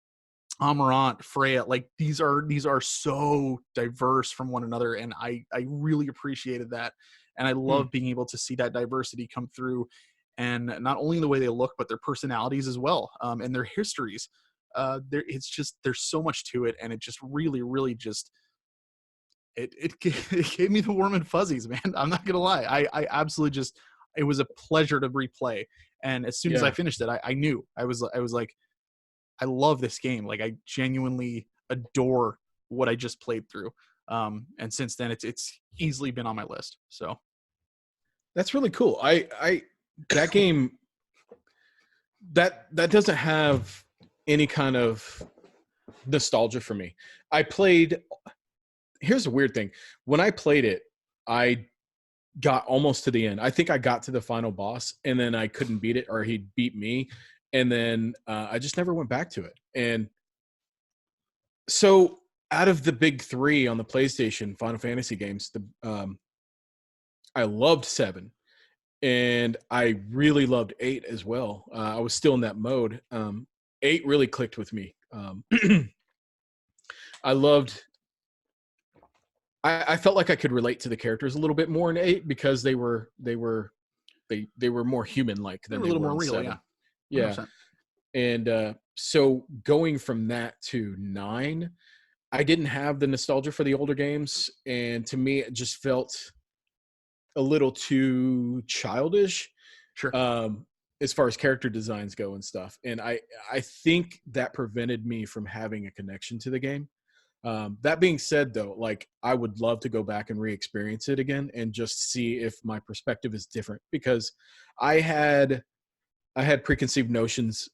Amarant, Freya, like these are so diverse from one another, and I really appreciated that, and I Hmm. love being able to see that diversity come through, and not only in the way they look, but their personalities as well, and their histories. It's just there's so much to it, and it just really, really just it gave me the warm and fuzzies, man. I'm not gonna lie, I absolutely just it was a pleasure to replay, and as soon as I Yeah. finished it, I knew I was like, I love this game. Like, I genuinely adore what I just played through. And since then, it's easily been on my list. So That's really cool. I that game that doesn't have any kind of nostalgia for me. I played Here's a weird thing. When I played it, I got almost to the end. I think I got to the final boss and then I couldn't beat it, or he beat me. And then I just never went back to it. And so out of the big three on the PlayStation Final Fantasy games, I loved 7 and I really loved 8 as well. I was still in that mode. 8 really clicked with me. I loved. I felt like I could relate to the characters a little bit more in 8 because they were more human like they than were a they little were more in real. Yeah. 7. Yeah, 100%. and so going from that to 9, I didn't have the nostalgia for the older games, and to me, it just felt a little too childish, Sure. um, as far as character designs go and stuff. And I think that prevented me from having a connection to the game. That being said, though, like I would love to go back and re-experience it again and just see if my perspective is different because I had I had preconceived notions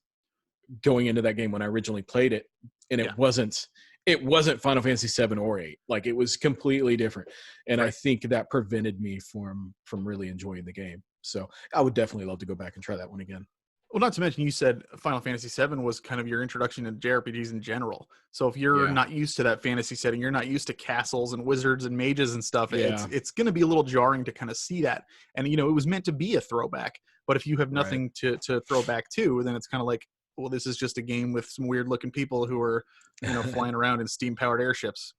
going into that game when I originally played it, and Yeah. it wasn't Final Fantasy 7 or 8. Like it was completely different, and I Right. think that prevented me from really enjoying the game. So I would definitely love to go back and try that one again. Well, not to mention, you said Final Fantasy VII was kind of your introduction to JRPGs in general. So if you're Yeah. not used to that fantasy setting, you're not used to castles and wizards and mages and stuff. Yeah. It's going to be a little jarring to kind of see that. And it was meant to be a throwback. But if you have Right. nothing to throw back to, then it's kind of like, well, this is just a game with some weird looking people who are flying around in steam powered airships.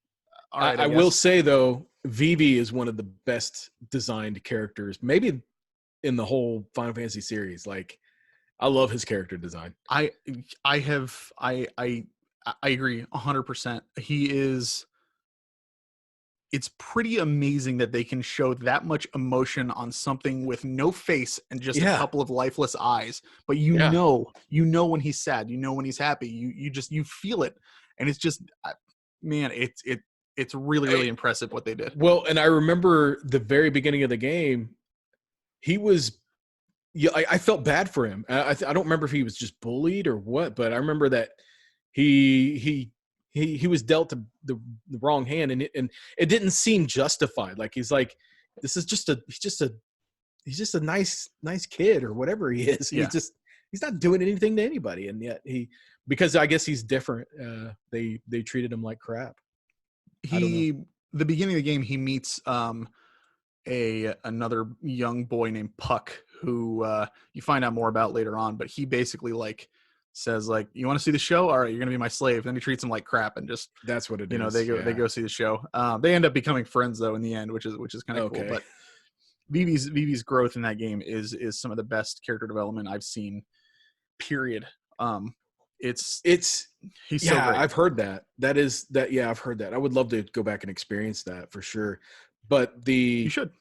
All right, I will say though, Vivi is one of the best designed characters, maybe in the whole Final Fantasy series. Like, I love his character design. I agree 100%. He is. It's pretty amazing that they can show that much emotion on something with no face and just a couple of lifeless eyes. But you know when he's sad, when he's happy, you feel it, and it's just, man, it's really impressive what they did. Well, and I remember the very beginning of the game, he was. Yeah, I felt bad for him. I don't remember if he was just bullied or what, but I remember that he was dealt the wrong hand, and it didn't seem justified. Like he's like, this is he's just a nice kid or whatever he is. Yeah. He's not doing anything to anybody, and yet because I guess he's different. They treated him like crap. The beginning of the game, he meets another young boy named Puck, who you find out more about later on, but he basically says you want to see the show? All right, you're gonna be my slave. Then he treats him like crap, and just that's what it is. They go see the show. They end up becoming friends though in the end, which is kind of cool. But Vivi's growth in that game is some of the best character development I've seen. Period. He's so great. I've heard that. I've heard that. I would love to go back and experience that for sure. But you should.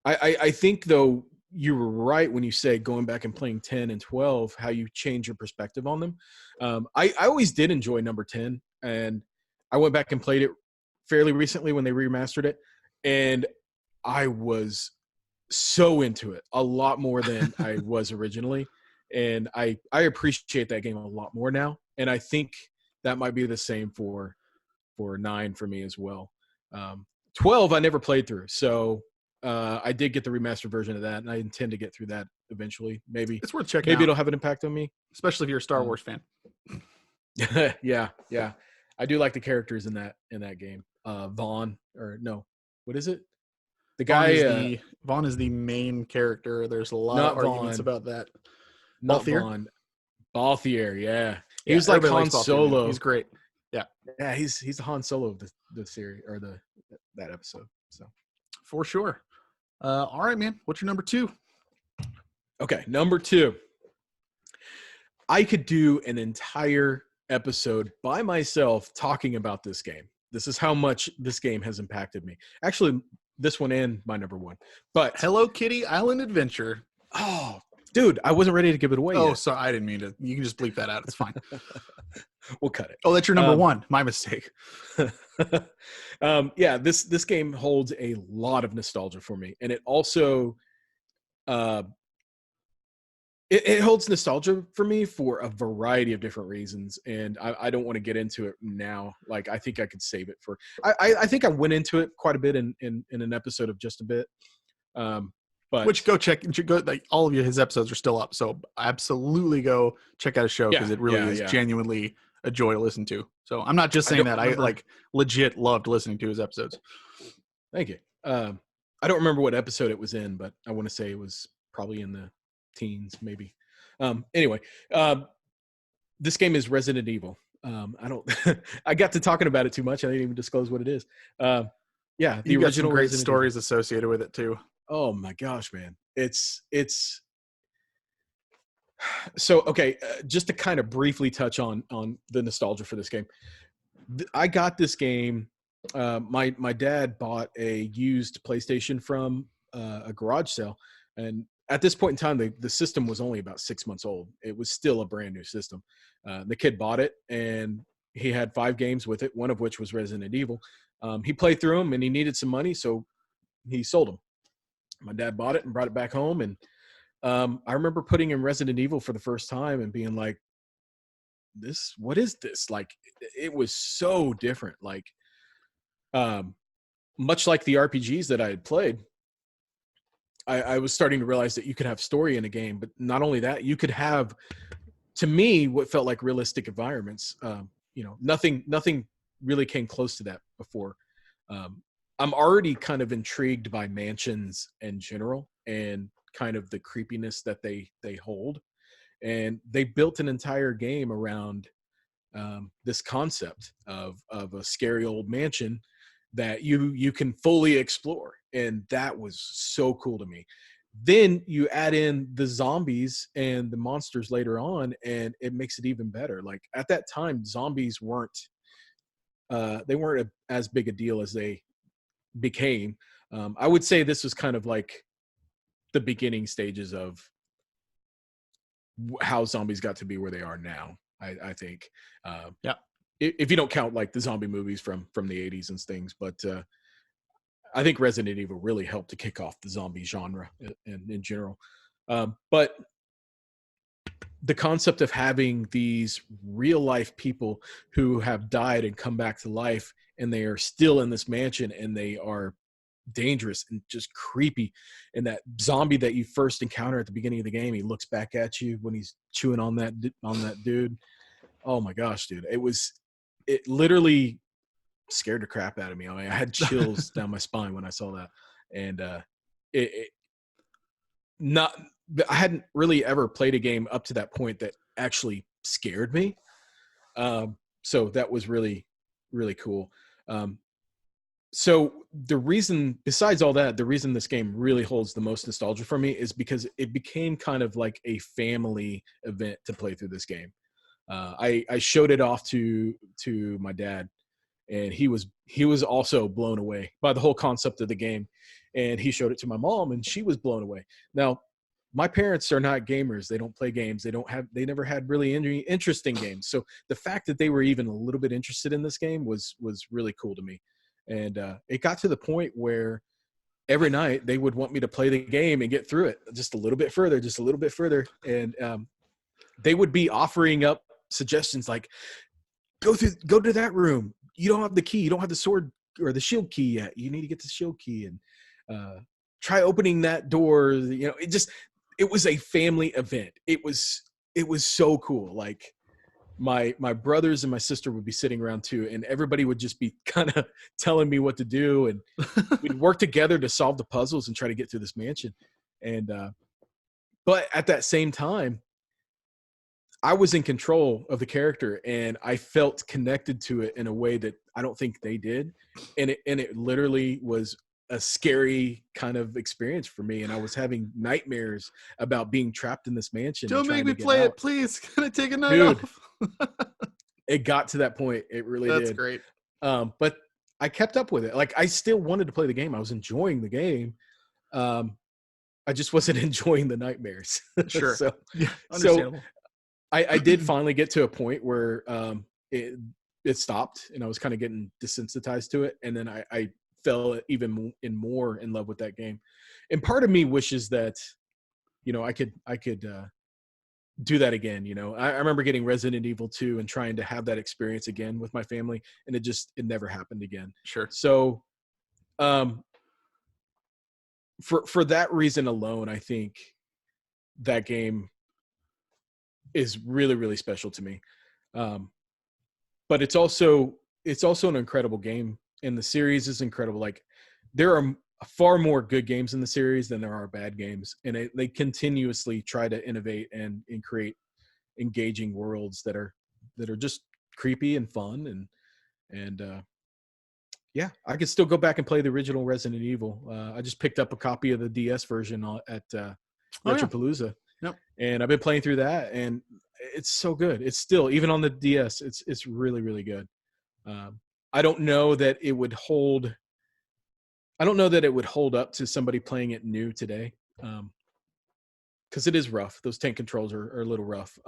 I think though you were right when you say going back and playing 10 and 12, how you change your perspective on them. I always did enjoy number 10, and I went back and played it fairly recently when they remastered it, and I was so into it, a lot more than I was originally. And I appreciate that game a lot more now. And I think that might be the same for 9 for me as well. 12 I never played through, so I did get the remastered version of that, and I intend to get through that eventually. Maybe it's worth checking. Maybe it'll have an impact on me, especially if you're a Star Wars fan. yeah, I do like the characters in that game. Vaughn, or no, what is it? The guy Vaughn is the main character. There's a lot of arguments about that. Not Vaughn. Balthier, yeah. He was like Han Solo. He's great. Yeah, he's the Han Solo of the series, or that episode. So for sure. All right, man. What's your number 2? Okay, number 2. I could do an entire episode by myself talking about this game. This is how much this game has impacted me. Actually, this one and my number 1. But Hello Kitty Island Adventure. Oh, dude, I wasn't ready to give it away. Oh, sorry, I didn't mean to. You can just bleep that out. It's fine. We'll cut it. Oh, that's your number 1. My mistake. This game holds a lot of nostalgia for me, and it also it holds nostalgia for me for a variety of different reasons, and I don't want to get into it now. Like, I think I could save it for. I think I went into it quite a bit in an episode of Just a Bit. But which go check. Like, all of his episodes are still up, so absolutely go check out his show, because it really is genuinely a joy to listen to. So I'm not just saying that. I legit loved listening to his episodes. Thank you. I don't remember what episode it was in, but I want to say it was probably in the teens, maybe. Anyway, this game is Resident Evil. I got to talking about it too much. I didn't even disclose what it is. The you got some great Resident stories Evil. Associated with it too. Oh my gosh, man. It's so okay. Just to kind of briefly touch on the nostalgia for this game. I got this game. My dad bought a used PlayStation from a garage sale, and at this point in time, the system was only about 6 months old. It was still a brand new system. The kid bought it, and he had 5 games with it, one of which was Resident Evil. He played through them, and he needed some money, so he sold them. My dad bought it and brought it back home, and I remember putting in Resident Evil for the first time and being like, what is this? Like, it was so different. Like, much like the RPGs that I had played, I was starting to realize that you could have story in a game, but not only that, you could have, to me, what felt like realistic environments. Nothing really came close to that before. I'm already kind of intrigued by mansions in general and kind of the creepiness that they hold, and they built an entire game around this concept of a scary old mansion that you can fully explore, and that was so cool to me. Then you add in the zombies and the monsters later on, and it makes it even better. Like at that time, zombies weren't they weren't as big a deal as they became. I would say this was kind of like the beginning stages of how zombies got to be where they are now. I think, Yeah. if you don't count like the zombie movies from the 80s and things, but I think Resident Evil really helped to kick off the zombie genre in general. But the concept of having these real life people who have died and come back to life, and they are still in this mansion, and they are dangerous and just creepy. And that zombie that you first encounter at the beginning of the game, he looks back at you when he's chewing on that dude. Oh my gosh, dude! It literally scared the crap out of me. I mean, I had chills down my spine when I saw that, and it not. I hadn't really ever played a game up to that point that actually scared me. So that was really, really cool. So the reason, besides all that, the reason this game really holds the most nostalgia for me is because it became kind of like a family event to play through this game. I showed it off to my dad, and he was also blown away by the whole concept of the game. And he showed it to my mom, and she was blown away. Now, my parents are not gamers. They don't play games. They never had really any interesting games. So the fact that they were even a little bit interested in this game was really cool to me. And it got to the point where every night they would want me to play the game and get through it just a little bit further, just a little bit further. And they would be offering up suggestions like, go to that room. You don't have the key. You don't have the sword or the shield key yet. You need to get the shield key, and try opening that door. It was a family event. It was so cool. Like my brothers and my sister would be sitting around too, and everybody would just be kind of telling me what to do, and we'd work together to solve the puzzles and try to get through this mansion. And but at that same time, I was in control of the character, and I felt connected to it in a way that I don't think they did. And it literally was a scary kind of experience for me. And I was having nightmares about being trapped in this mansion. Don't and make trying me to get play out. it, please. Can I take a night Dude, off? it got to that point. It really That's did. great. But I kept up with it. Like, I still wanted to play the game. I was enjoying the game. I just wasn't enjoying the nightmares. Sure. so Yeah, so understandable. I did finally get to a point where it stopped, and I was kind of getting desensitized to it. And then I fell even more in love with that game. And part of me wishes that, I could do that again. I remember getting Resident Evil 2 and trying to have that experience again with my family, and it never happened again. Sure. So, for that reason alone, I think that game is really, really special to me. But it's also an incredible game, and the series is incredible. Like, there are far more good games in the series than there are bad games, and they continuously try to innovate and create engaging worlds that are just creepy and fun. And yeah, I could still go back and play the original Resident Evil. I just picked up a copy of the DS version at Retropalooza. Yep. And I've been playing through that, and it's so good. It's still, even on the DS, it's really, really good. I don't know that it would hold. I don't know that it would hold up to somebody playing it new today, because it is rough. Those tank controls are a little rough.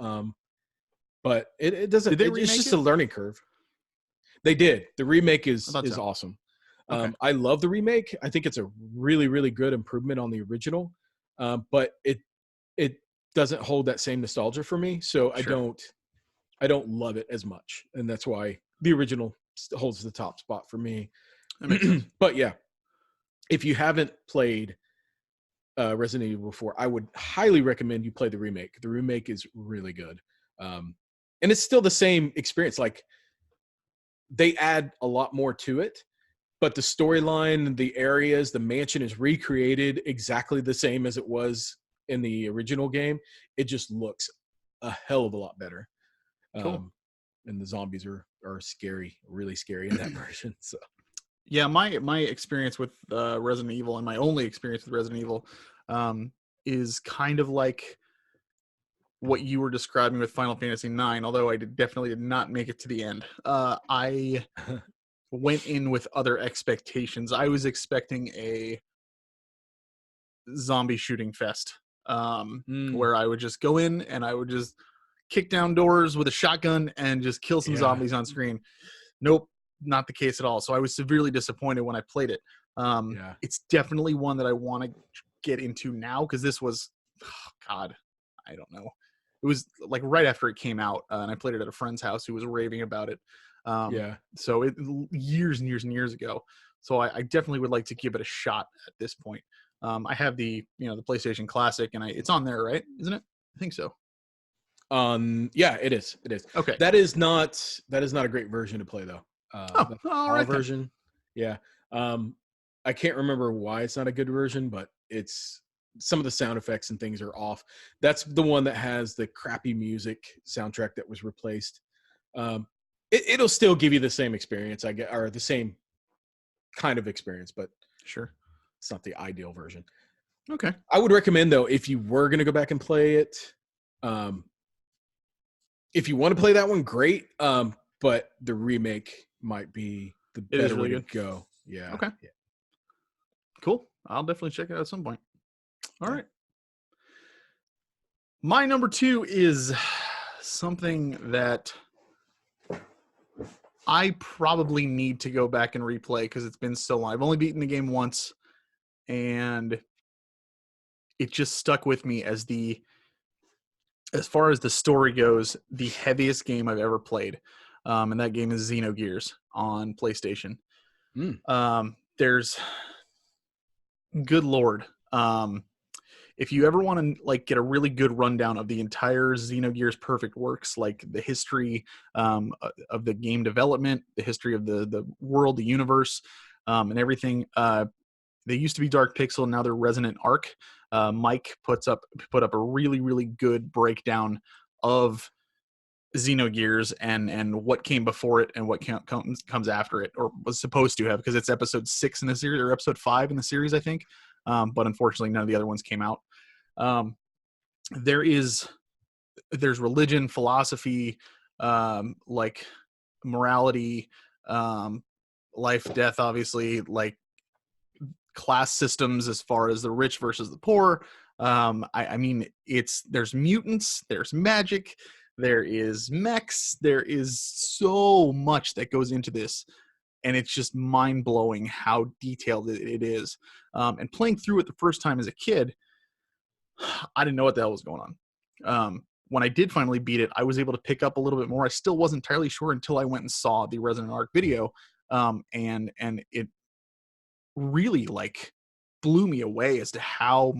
But it doesn't. Did they It's remake just it? a learning curve. They did. The remake is I thought so. awesome. Okay. I love the remake. I think it's a really, really good improvement on the original. But it doesn't hold that same nostalgia for me. So Sure. I don't love it as much, and that's why the original holds the top spot for me. That makes sense. But yeah, if you haven't played Resident Evil 4, I would highly recommend you play the remake. The remake is really good. And it's still the same experience. Like, they add a lot more to it, but the storyline, the areas, the mansion is recreated exactly the same as it was in the original game. It just looks a hell of a lot better. Cool. And the zombies are scary, really scary in that version. So yeah, my experience with Resident Evil, and my only experience with Resident Evil, is kind of like what you were describing with Final Fantasy IX. Although I definitely did not make it to the end. I went in with other expectations. I was expecting a zombie shooting fest, where I would just go in and I would just kick down doors with a shotgun and just kill some zombies on screen. Nope, not the case at all. So I was severely disappointed when I played it. It's definitely one that I want to get into now, because this was, God, I don't know. It was like right after it came out, and I played it at a friend's house who was raving about it. So years and years and years ago. So I definitely would like to give it a shot at this point. I have the PlayStation Classic, and it's on there, right? Isn't it? I think so. Yeah, it is. It is. Okay. That is not a great version to play though. The all right version. Then. Yeah. I can't remember why it's not a good version, but it's some of the sound effects and things are off. That's the one that has the crappy music soundtrack that was replaced. It'll still give you the same experience, I get, or the same kind of experience, but sure, it's not the ideal version. Okay. I would recommend though, if you were going to go back and play it, if you want to play that one, great. But the remake might be the better way to go. Yeah. Okay. Yeah. Cool. I'll definitely check it out at some point. All right. My number 2 is something that I probably need to go back and replay because it's been so long. I've only beaten the game once, and it just stuck with me as far as the story goes, the heaviest game I've ever played. And that game is Xenogears on PlayStation. There's, good Lord. If you ever want to like get a really good rundown of the entire Xenogears Perfect Works, like the history of the game development, the history of the world, the universe, and everything. They used to be Dark Pixel, now they're Resonant Arc. Mike put up a really, really good breakdown of Xenogears and what came before it and what comes after it, or was supposed to have, because it's episode 6 in the series, or episode 5 in the series, I think. But unfortunately, none of the other ones came out. There's religion, philosophy, like morality, life, death, obviously, like class systems as far as the rich versus the poor. I mean, there's mutants, there's magic, there is mechs, there is so much that goes into this, and it's just mind-blowing how detailed it is. And playing through it the first time as a kid, I didn't know what the hell was going on. When I did finally beat it, I was able to pick up a little bit more. I still wasn't entirely sure until I went and saw the Resonant Arc video, and it really like blew me away as to how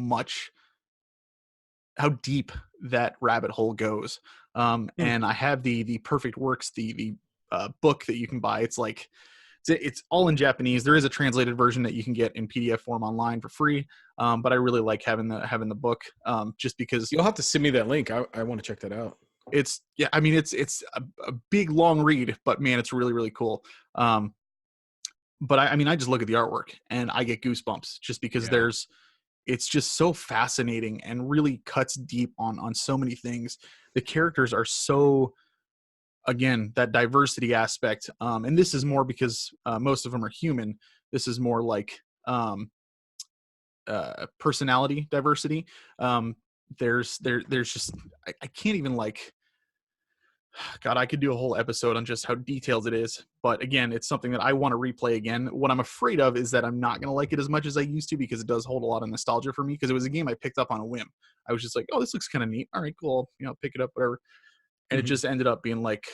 deep that rabbit hole goes. And I have the Perfect Works, the book that you can buy. It's all in Japanese. There is a translated version that you can get in PDF form online for free. But I really like having the book, just because you'll have to send me that link. I want to check that out. It's a big long read, but man, it's really, really cool. But I just look at the artwork and I get goosebumps just because it's just so fascinating and really cuts deep on so many things. The characters are so, again, that diversity aspect. And this is more because most of them are human. This is more like personality diversity. There's just, I can't even like, God, I could do a whole episode on just how detailed it is. But again, it's something that I want to replay again. What I'm afraid of is that I'm not going to like it as much as I used to, because it does hold a lot of nostalgia for me, because it was a game I picked up on a whim. I was just like, oh, this looks kind of neat. All right, cool. Pick it up, whatever. And it just ended up being like,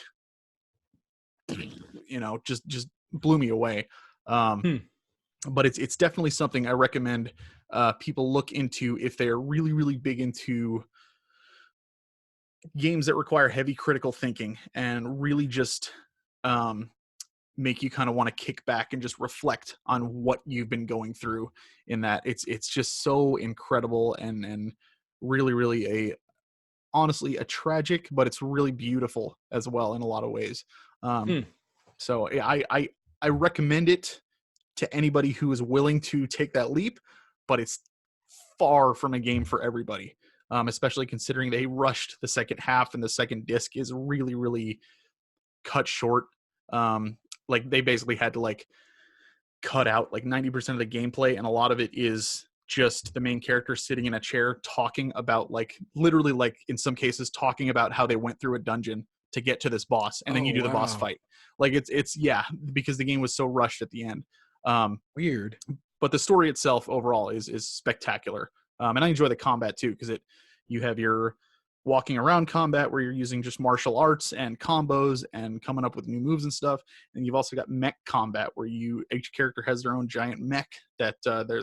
just blew me away. But it's definitely something I recommend people look into if they're really, really big into games that require heavy critical thinking and really just make you kind of want to kick back and just reflect on what you've been going through in that. It's just so incredible and really, really honestly a tragic, but it's really beautiful as well in a lot of ways. Hmm. So I recommend it to anybody who is willing to take that leap, but it's far from a game for everybody. Especially considering they rushed the second half and the second disc is really, really cut short. Like they basically had to like cut out like 90% of the gameplay, and a lot of it is just the main character sitting in a chair talking about, like, literally, like in some cases talking about how they went through a dungeon to get to this boss, and then Oh, you do the boss wow. fight. Like it's yeah, because the game was so rushed at the end. um Weird. but the story itself overall is spectacular. And I enjoy the combat too, because you have your walking around combat where you're using just martial arts and combos and coming up with new moves and stuff. And you've also got mech combat where each character has their own giant mech that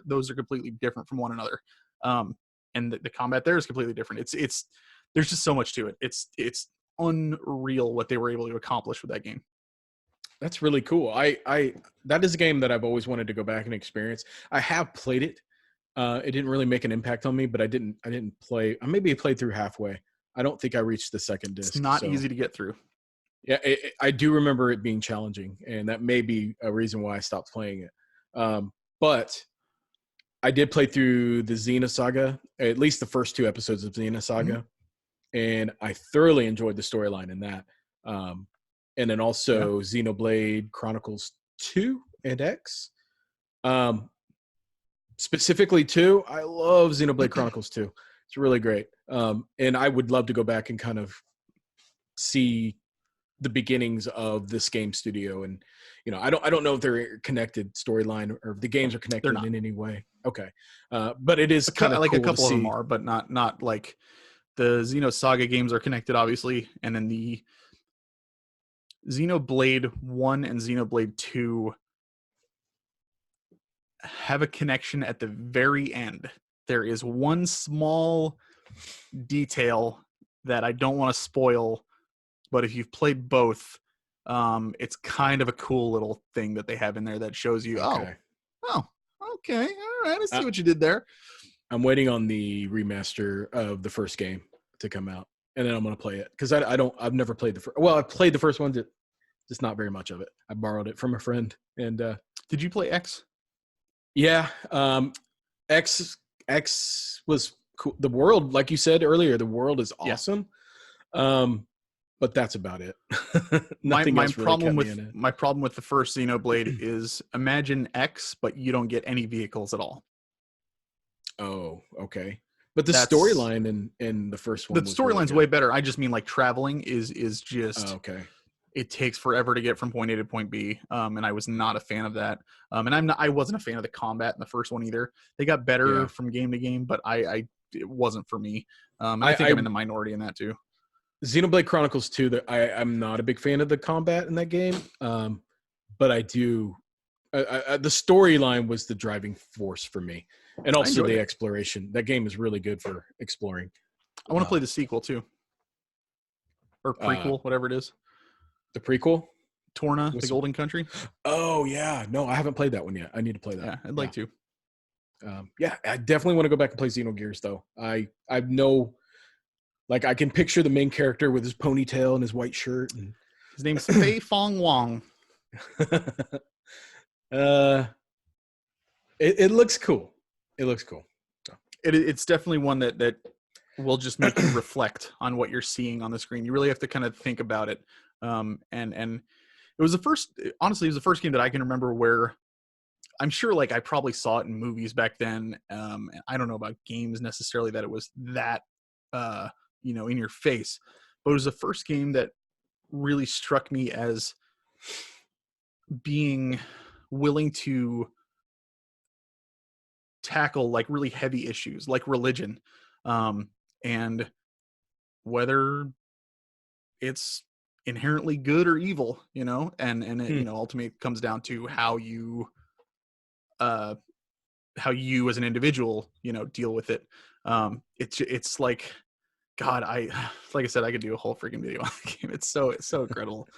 those are completely different from one another. And the combat there is completely different. It's there's just so much to it. It's unreal what they were able to accomplish with that game. That's really cool. I that is a game that I've always wanted to go back and experience. I have played it. It didn't really make an impact on me, but I didn't play. I maybe played through halfway. I don't think I reached the second It's disc. not So easy to get through. yeah, I do remember it being challenging, and that may be a reason why I stopped playing it. But I did play through the Xena saga, at least the first two episodes of Xena Mhm. saga, and I thoroughly enjoyed the storyline in that. Um, and then Yeah. also Xenoblade Chronicles 2 and X. Um, Specifically 2, I love Xenoblade Chronicles 2. It's really great. And I would love to go back and kind of see the beginnings of this game studio. And I don't know if they're connected storyline or if the games are They're connected not. in any way. Okay. But it is kind of Like a cool to couple of them see. are, but not like the Xenosaga games are connected, obviously, and then the Xenoblade 1 and Xenoblade 2 have a connection at the very end. There is one small detail that I don't want to spoil, but if you've played both, it's kind of a cool little thing that they have in there that shows you, Okay. oh, okay, all right, I uh, see what you did there. I'm waiting on the remaster of the first game to come out, and then I'm going to play it because I've never played the first. Well, I've played the first one, just not very much of it. I borrowed it from a friend, and Did you play X? yeah, X X was cool. The world, like you said earlier, the world is Yeah. awesome. But that's about it. Nothing else really kept me in it. My problem with the first Xenoblade is imagine X, but you don't get any vehicles at all. Oh, okay. But the That's storyline in the first the one was really storyline's way good. better. I just mean like traveling is Oh, just okay. it takes forever to get from point A to point B. And I was not a fan of that. And I wasn't a fan of the combat in the first one either. They got better Yeah. from game to game, but it wasn't for me. And I think I I'm in the minority in that too. Xenoblade Chronicles 2, that I'm not a big fan of the combat in that game. But I do the storyline was the driving force for me. And I also enjoyed the it. exploration. That game is really good for exploring. I want to play Uh, the sequel too, or uh, prequel, whatever it is. the prequel. Torna, the What's Golden Country. Oh yeah, no, I haven't played that one yet. I need to play that. Yeah, I'd Yeah, like to. yeah, I definitely want to go back and play Xenogears though. I know, like, I can picture the main character with his ponytail and his white shirt, and His name's Fei Fong Wong. uh, it looks cool. It looks cool. So. It's definitely one that will just make you reflect on what you're seeing on the screen. You really have to kind of think about it. And it was the first, honestly, it was the first game that I can remember where I'm sure, like, I probably saw it in movies back then. I don't know about games necessarily that it was that, in your face, but it was the first game that really struck me as being willing to tackle like really heavy issues like religion, and whether it's inherently good or evil, and it, Hmm. ultimately comes down to how you uh how you as an individual, deal with it. It's like, God, like I said, I could do a whole freaking video on the game. It's so incredible.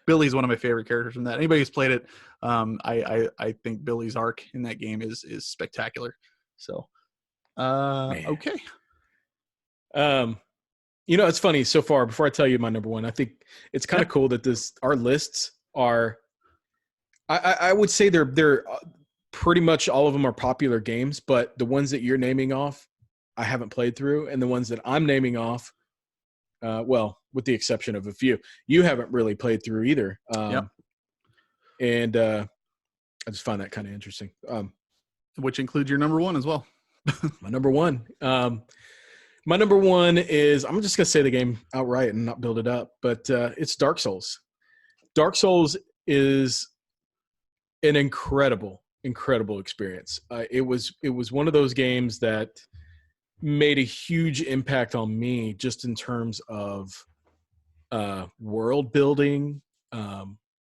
Billy's one of my favorite characters from that. Anybody who's played it, I think Billy's arc in that game is spectacular. So, Man. okay. It's funny so far. Before I tell you my number one, I think it's kind of cool that our lists are. I would say they're pretty much all of them are popular games, but the ones that you're naming off, I haven't played through, and the ones that I'm naming off, well, with the exception of a few, you haven't really played through either. And I just find that kind of interesting. Which includes your number one as well. My number one. My number one is, I'm just going to say the game outright and not build it up, but it's Dark Souls. Dark Souls is an incredible experience. It was one of those games that made a huge impact on me, just in terms of world building,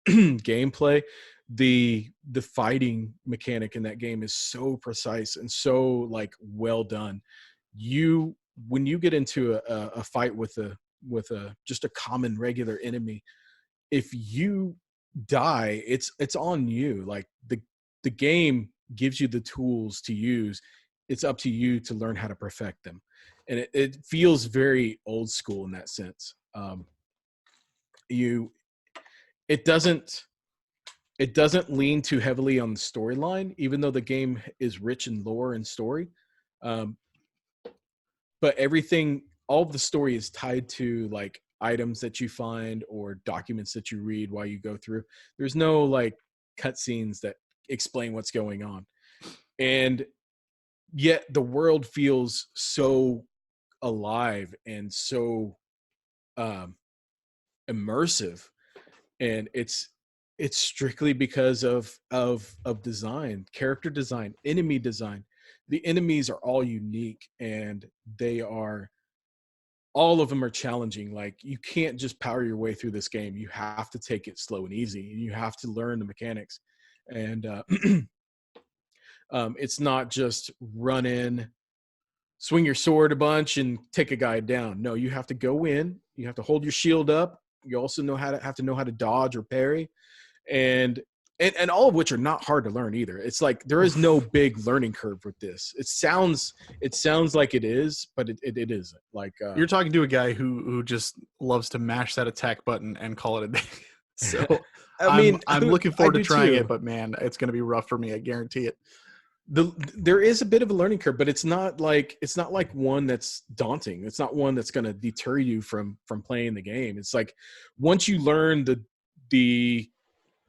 gameplay. The fighting mechanic in that game is so precise and so well done. When you get into a fight with just a common regular enemy, if you die, it's on you. Like the game gives you the tools to use. It's up to you to learn how to perfect them. And it feels very old school in that sense. It doesn't lean too heavily on the storyline, even though the game is rich in lore and story. But all of the story is tied to items that you find or documents that you read while you go through. There's no cutscenes that explain what's going on. And yet the world feels so alive and so immersive. And it's strictly because of design, character design, enemy design. The enemies are all unique, and all of them are challenging. You can't just power your way through this game. You have to take it slow and easy. You have to learn the mechanics. And it's not just run in, swing your sword a bunch, and take a guy down. No, you have to go in. You have to hold your shield up. You also have to know how to dodge or parry. And all of which are not hard to learn either. It's there is no big learning curve with this. It sounds like it is, but it isn't. You're talking to a guy who just loves to mash that attack button and call it a day. So I'm looking forward to trying it, but man, it's going to be rough for me. I guarantee it. There is a bit of a learning curve, but it's not like one that's daunting. It's not one that's going to deter you from playing the game. It's once you learn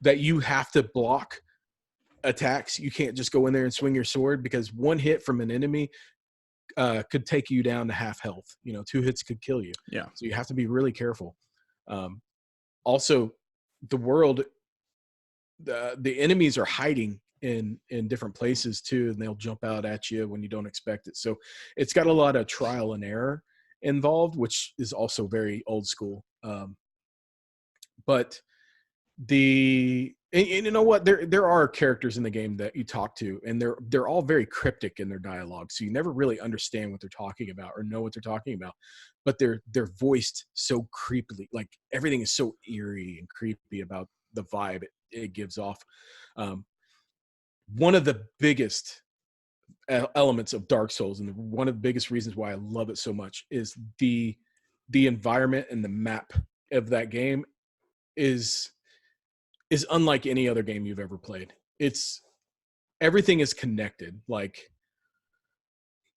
that you have to block attacks. You can't just go in there and swing your sword, because one hit from an enemy could take you down to half health. 2 hits could kill you. Yeah. So you have to be really careful. Also, the world, the enemies are hiding in different places too, and they'll jump out at you when you don't expect it. So it's got a lot of trial and error involved, which is also very old school. But and you know what, there are characters in the game that you talk to, and they're all very cryptic in their dialogue, so you never really understand what they're talking about or know what they're talking about, but they're voiced so creepily. Everything is so eerie and creepy about the vibe it gives off. One of the biggest elements of Dark Souls, and one of the biggest reasons why I love it so much, is the environment and the map of that game is unlike any other game you've ever played. Everything is connected.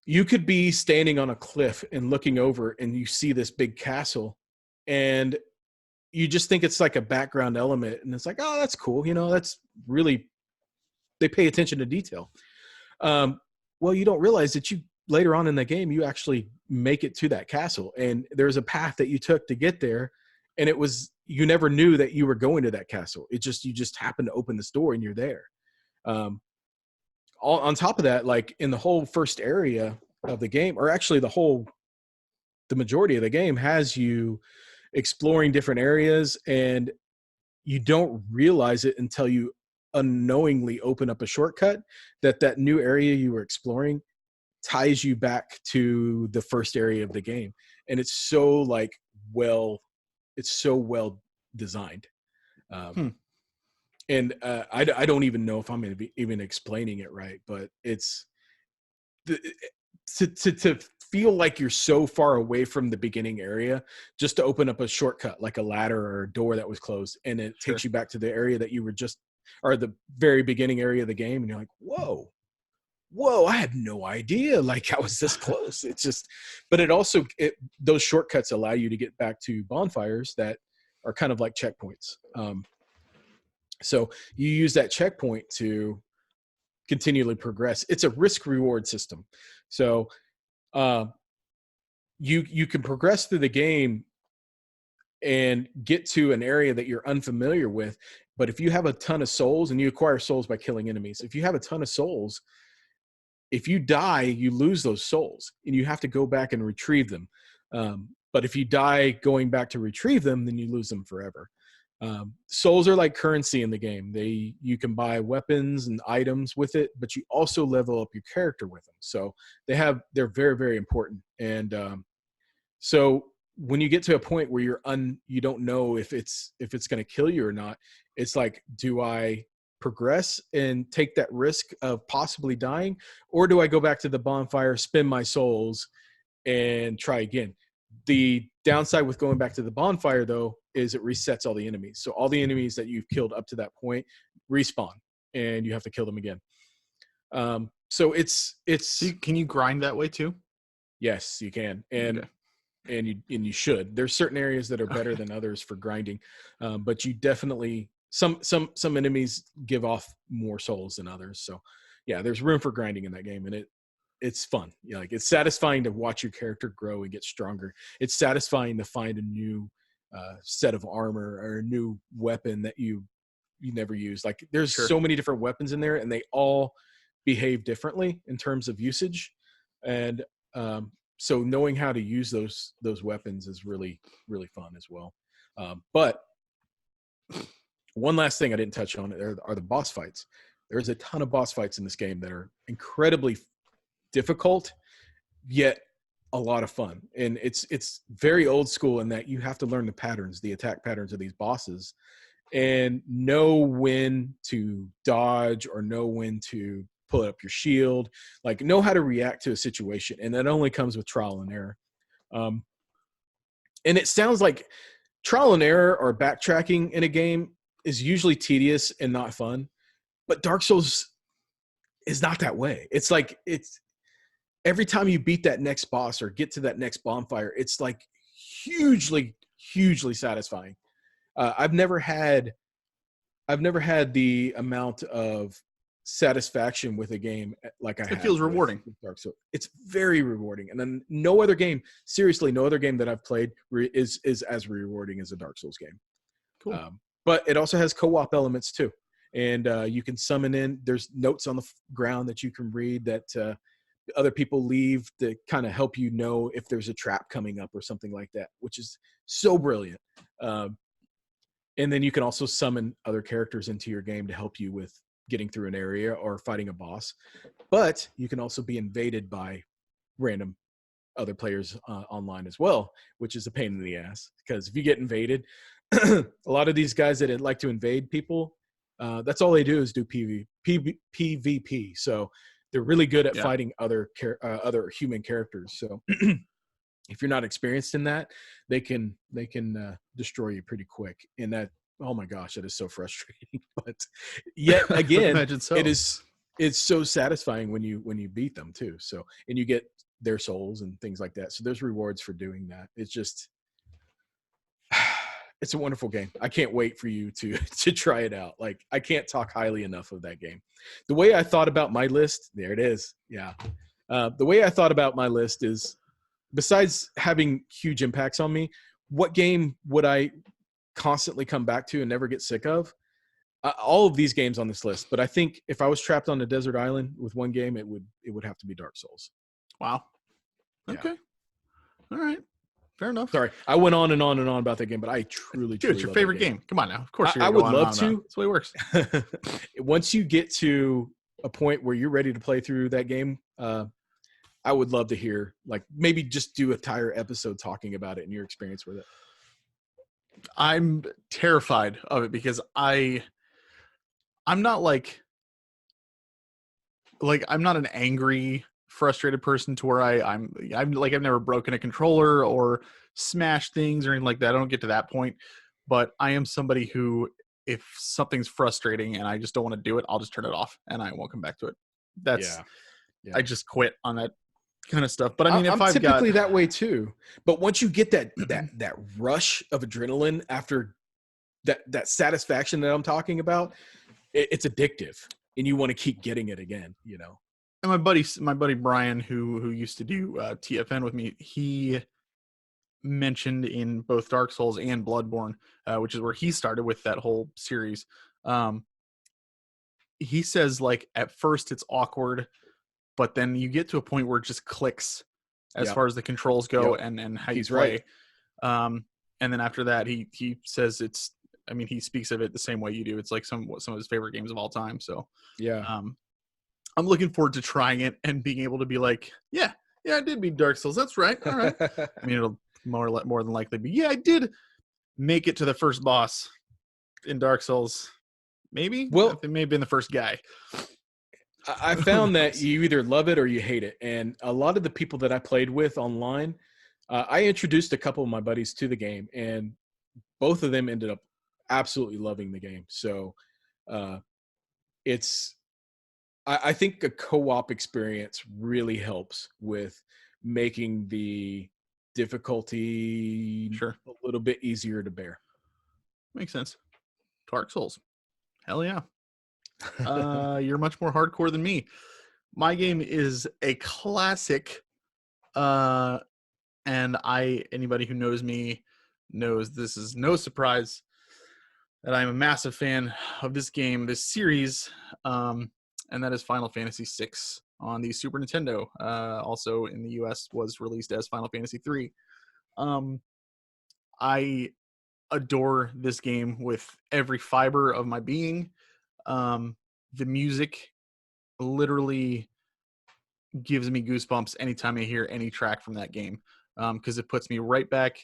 You could be standing on a cliff and looking over, and you see this big castle, and you just think it's a background element, and it's oh, that's cool. That's really, they pay attention to detail. Well, you don't realize that later on in the game, you actually make it to that castle, and there's a path that you took to get there. And you never knew that you were going to that castle. You just happened to open this door and you're there. On top of that, in the whole first area of the game, or actually the majority of the game, has you exploring different areas, and you don't realize it until you unknowingly open up a shortcut, that new area you were exploring ties you back to the first area of the game. And it's so it's so well designed. And I don't even know if I'm going to be even explaining it right, but it's to feel like you're so far away from the beginning area just to open up a shortcut like a ladder or a door that was closed, and it takes you back to the area that you were just, or the very beginning area of the game, and you're like, whoa, I had no idea like I was this close. It's just, but it also, those shortcuts allow you to get back to bonfires that are kind of like checkpoints. So you use that checkpoint to continually progress. It's a risk reward system. So you can progress through the game and get to an area that you're unfamiliar with. But if you have a ton of souls, and you acquire souls by killing enemies, if you have a ton of souls, if you die, you lose those souls and you have to go back and retrieve them. But if you die going back to retrieve them, then you lose them forever. Souls are like currency in the game. You can buy weapons and items with it, but you also level up your character with them. So they're very, very important. And so when you get to a point where you don't know if it's going to kill you or not, it's like, do I progress and take that risk of possibly dying, or do I go back to the bonfire, spend my souls, and try again? The downside with going back to the bonfire, though, is it resets all the enemies. So all the enemies that you've killed up to that point respawn, and you have to kill them again. So it's. So can you grind that way too? Yes, you can, and you should. There's certain areas that are better than others for grinding, but you definitely. Some enemies give off more souls than others. So yeah, there's room for grinding in that game, and it's fun. Like, it's satisfying to watch your character grow and get stronger. It's satisfying to find a new set of armor or a new weapon that you never use. Like, there's so many different weapons in there, and they all behave differently in terms of usage. And so knowing how to use those weapons is really, really fun as well. But one last thing I didn't touch on are the boss fights. There's a ton of boss fights in this game that are incredibly difficult, yet a lot of fun. And it's very old school in that you have to learn the attack patterns of these bosses, and know when to dodge or know when to pull up your shield, like know how to react to a situation. And that only comes with trial and error. And it sounds like trial and error or backtracking in a game is usually tedious and not fun, but Dark Souls is not that way. It's like, it's every time you beat that next boss or get to that next bonfire, it's like hugely, hugely satisfying. I've never had the amount of satisfaction with a game like I have. It feels rewarding. With Dark Souls. It's very rewarding, and then no other game that I've played is as rewarding as a Dark Souls game. Cool. But it also has co-op elements too, and you can summon in. There's notes on the ground that you can read that other people leave to kind of help you know if there's a trap coming up or something like that, which is so brilliant. And then you can also summon other characters into your game to help you with getting through an area or fighting a boss. But you can also be invaded by random other players online as well, which is a pain in the ass, because if you get invaded, a lot of these guys that like to invade people, that's all they do is do PvP. So they're really good at fighting other human characters. So if you're not experienced in that, they can destroy you pretty quick. And that, oh my gosh, that is so frustrating. But yet again, it's so satisfying when you beat them too. So, and you get their souls and things like that. So there's rewards for doing that. It's just, it's a wonderful game. I can't wait for you to try it out. Like, I can't talk highly enough of that game. The way I thought about my list, there it is. Yeah. The way I thought about my list is, besides having huge impacts on me, what game would I constantly come back to and never get sick of? All of these games on this list, but I think if I was trapped on a desert island with one game, it would have to be Dark Souls. Wow. Okay. Yeah. All right. Fair enough. Sorry, I went on and on and on about that game, but I truly, Dude, it's truly your love that favorite game. Come on now. Of course you're I gonna go would on and love on about it. to. That's the way it works. Once you get to a point where you're ready to play through that game, I would love to hear, like, maybe just do a entire episode talking about it and your experience with it. I'm terrified of it because I'm not like I'm not an angry, frustrated person to where I'm like I've never broken a controller or smashed things or anything like that. I don't get to that point, but I am somebody who, if something's frustrating and I just don't want to do it, I'll just turn it off and I won't come back to it. That's Yeah. I just quit on that kind of stuff. But I mean, if I'm I've got typically that way too. But once you get that rush of adrenaline after that satisfaction that I'm talking about, it's addictive, and you want to keep getting it again. You know. and my buddy Brian, who used to do TFN with me, he mentioned in both Dark Souls and Bloodborne, which is where he started with that whole series. Um, he says like at first it's awkward, but then you get to a point where it just clicks as Yep. far as the controls go Yep. and how you He's play. right. And then after that, he says it's. I mean, he speaks of it the same way you do. It's like some of his favorite games of all time. So Yeah. I'm looking forward to trying it and being able to be like, yeah, I did beat Dark Souls. That's right. All right. I mean, it'll more than likely be, yeah, I did make it to the first boss in Dark Souls. Maybe. Well, it may have been the first guy. I found that you either love it or you hate it. And a lot of the people that I played with online, I introduced a couple of my buddies to the game, and both of them ended up absolutely loving the game. So I think a co-op experience really helps with making the difficulty Sure. a little bit easier to bear. Makes sense. Dark Souls. Hell yeah. You're much more hardcore than me. My game is a classic. And anybody who knows me knows this is no surprise that I'm a massive fan of this game, this series, and that is Final Fantasy VI on the Super Nintendo. Also in the US was released as Final Fantasy III. I adore this game with every fiber of my being. The music literally gives me goosebumps anytime I hear any track from that game, because it puts me right back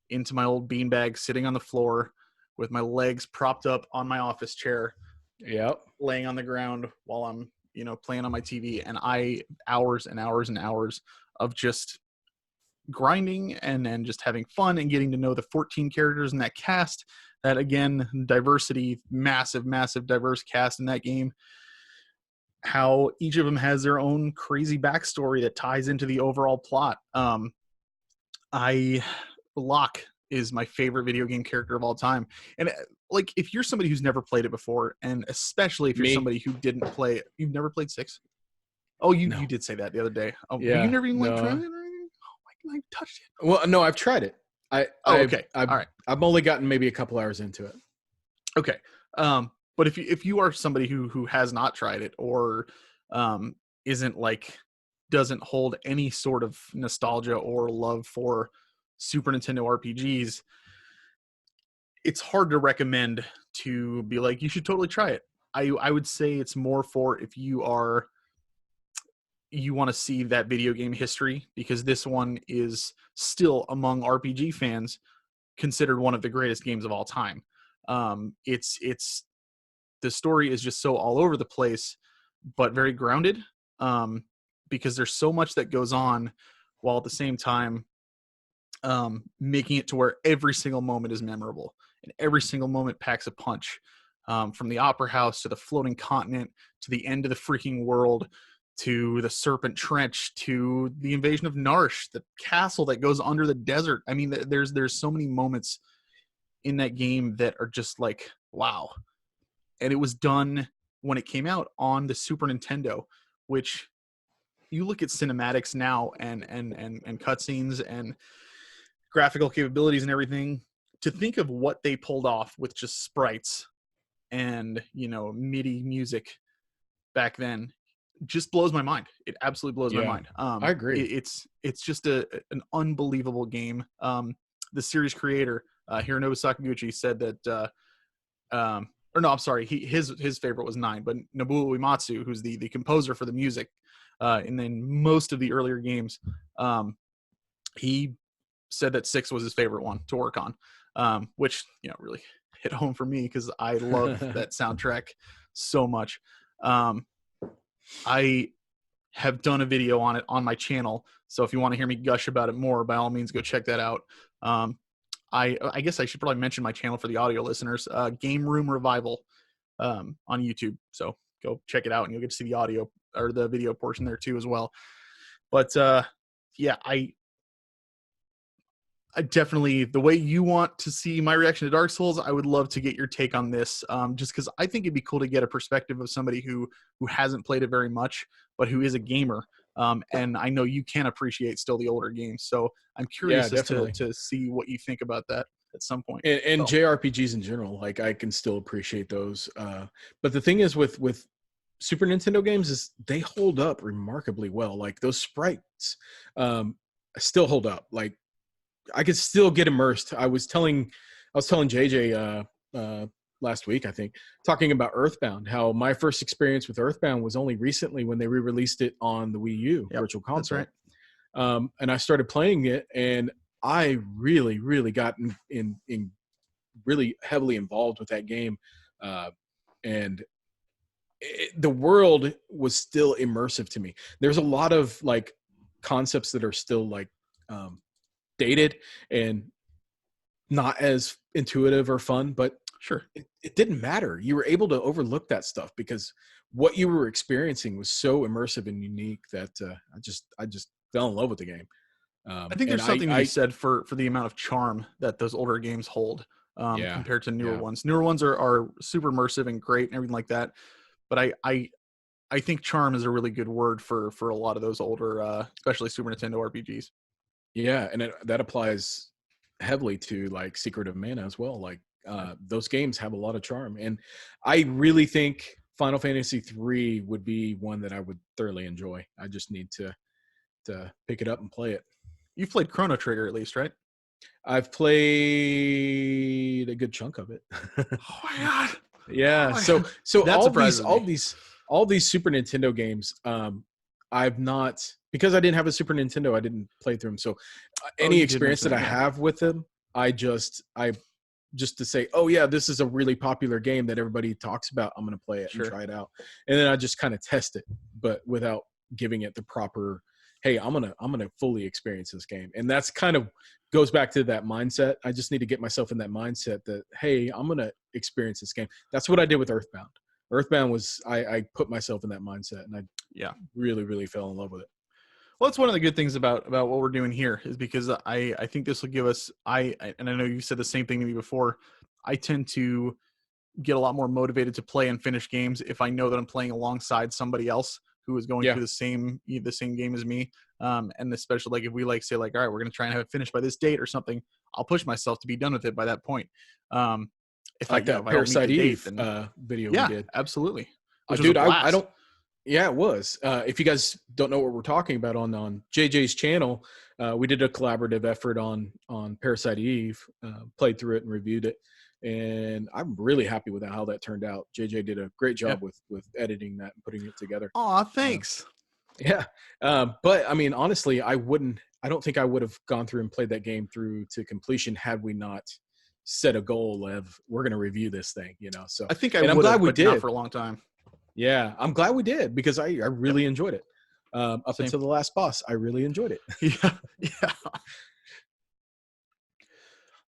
into my old beanbag sitting on the floor with my legs propped up on my office chair, Yep. laying on the ground while I'm playing on my TV, and hours and hours and hours of just grinding and just having fun and getting to know the 14 characters in that cast. That, again, diversity, massive diverse cast in that game. How each of them has their own crazy backstory that ties into the overall plot. Locke is my favorite video game character of all time. And like, if you're somebody who's never played it before, and especially if you're Me. somebody who didn't play it, you've never played 6? Oh, you No. did say that the other day. Oh, Yeah. you never even No. tried it or anything? Oh, I touched it. Well, no, I've tried it. Okay. All right. I've only gotten maybe a couple hours into it. Okay. But if you are somebody who has not tried it, or isn't like, doesn't hold any sort of nostalgia or love for Super Nintendo RPGs, it's hard to recommend to be like, you should totally try it. I would say it's more for if you want to see that video game history, because this one is still, among RPG fans, considered one of the greatest games of all time. It's the story is just so all over the place, but very grounded, because there's so much that goes on, while at the same time making it to where every single moment is memorable and every single moment packs a punch. From the opera house to the floating continent to the end of the freaking world to the Serpent Trench to the invasion of Narsh, the castle that goes under the desert. I mean, there's so many moments in that game that are just like, wow. And it was done when it came out on the Super Nintendo, which, you look at cinematics now and cutscenes and graphical capabilities and everything, to think of what they pulled off with just sprites and MIDI music back then. just blows my mind. It absolutely blows my Yeah, mind. I agree. It's just an unbelievable game. The series creator, Hironobu Sakaguchi, said that or no, I'm sorry, his favorite was 9, but Nobuo Uematsu, who's the composer for the music, and then most of the earlier games, he said that 6 was his favorite one to work on, which really hit home for me because I love that soundtrack so much. I have done a video on it on my channel, so if you want to hear me gush about it more, by all means, go check that out. I guess I should probably mention my channel for the audio listeners, Game Room Revival, on YouTube. So go check it out, and you'll get to see the audio or the video portion there too as well. But yeah, I definitely, the way you want to see my reaction to Dark Souls, I would love to get your take on this, just because I think it'd be cool to get a perspective of somebody who hasn't played it very much, but who is a gamer. And I know you can appreciate still the older games, so I'm Yeah, curious as definitely. to see what you think about that at some point. And So JRPGs in general, like I can still appreciate those. But the thing is with Super Nintendo games is they hold up remarkably well. Like those sprites still hold up. Like I could still get immersed. I was telling JJ last week, I think, talking about Earthbound, how my first experience with Earthbound was only recently when they re-released it on the Wii U yep, Virtual that's Console. right. And I started playing it, and I really, really got in really heavily involved with that game. And the world was still immersive to me. There's a lot of like concepts that are still like dated and not as intuitive or fun, but Sure. it didn't matter. You were able to overlook that stuff because what you were experiencing was so immersive and unique that I just fell in love with the game. I think And there's something to be I said for the amount of charm that those older games hold, yeah, compared to newer yeah. ones. Newer ones are super immersive and great and everything like that. But I think charm is a really good word for a lot of those older, especially Super Nintendo RPGs. Yeah, and that applies heavily to like Secret of Mana as well. Like those games have a lot of charm, and I really think Final Fantasy 3 would be one that I would thoroughly enjoy. I just need to pick it up and play it. You've played Chrono Trigger at least, right? I've played a good chunk of it. Oh my god! Yeah, Oh my so god! so That all these surprises all me. these all these Super Nintendo games, I've not, because I didn't have a Super Nintendo, I didn't play through them. So Oh, any you did experience mention that that, I yeah. have with them, I just to say, oh yeah, this is a really popular game that everybody talks about. I'm gonna play it and Sure. try it out, and then I just kind of test it, but without giving it the proper. Hey, I'm gonna fully experience this game, and that's kind of goes back to that mindset. I just need to get myself in that mindset that hey, I'm gonna experience this game. That's what I did with Earthbound. Earthbound was I put myself in that mindset, and I Yeah. really really fell in love with it. Well, that's one of the good things about what we're doing here is because I think this will give us and I know you said the same thing to me before. I tend to get a lot more motivated to play and finish games if I know that I'm playing alongside somebody else who is going Yeah, through the same game as me. And especially like if we like say like, all right, we're gonna try and have it finished by this date or something, I'll push myself to be done with it by that point. Um, if I like that if I don't meet Parasite the date, Eve then video we yeah, did. absolutely, which was a Dude, I blast. don't. Yeah, it was. If you guys don't know what we're talking about on JJ's channel, we did a collaborative effort on Parasite Eve. Played through it and reviewed it, and I'm really happy with how that turned out. JJ did a great Yeah. job with editing that and putting it together. Aw, Uh, thanks. yeah, but I mean, honestly, I wouldn't. I don't think I would have gone through and played that game through to completion had we not set a goal of we're going to review this thing. So I think I and I'm would glad have, we but not did. for a long time. Yeah, I'm glad we did because I Yep. really enjoyed it. Up Same. until the last boss, I really enjoyed it. Yeah.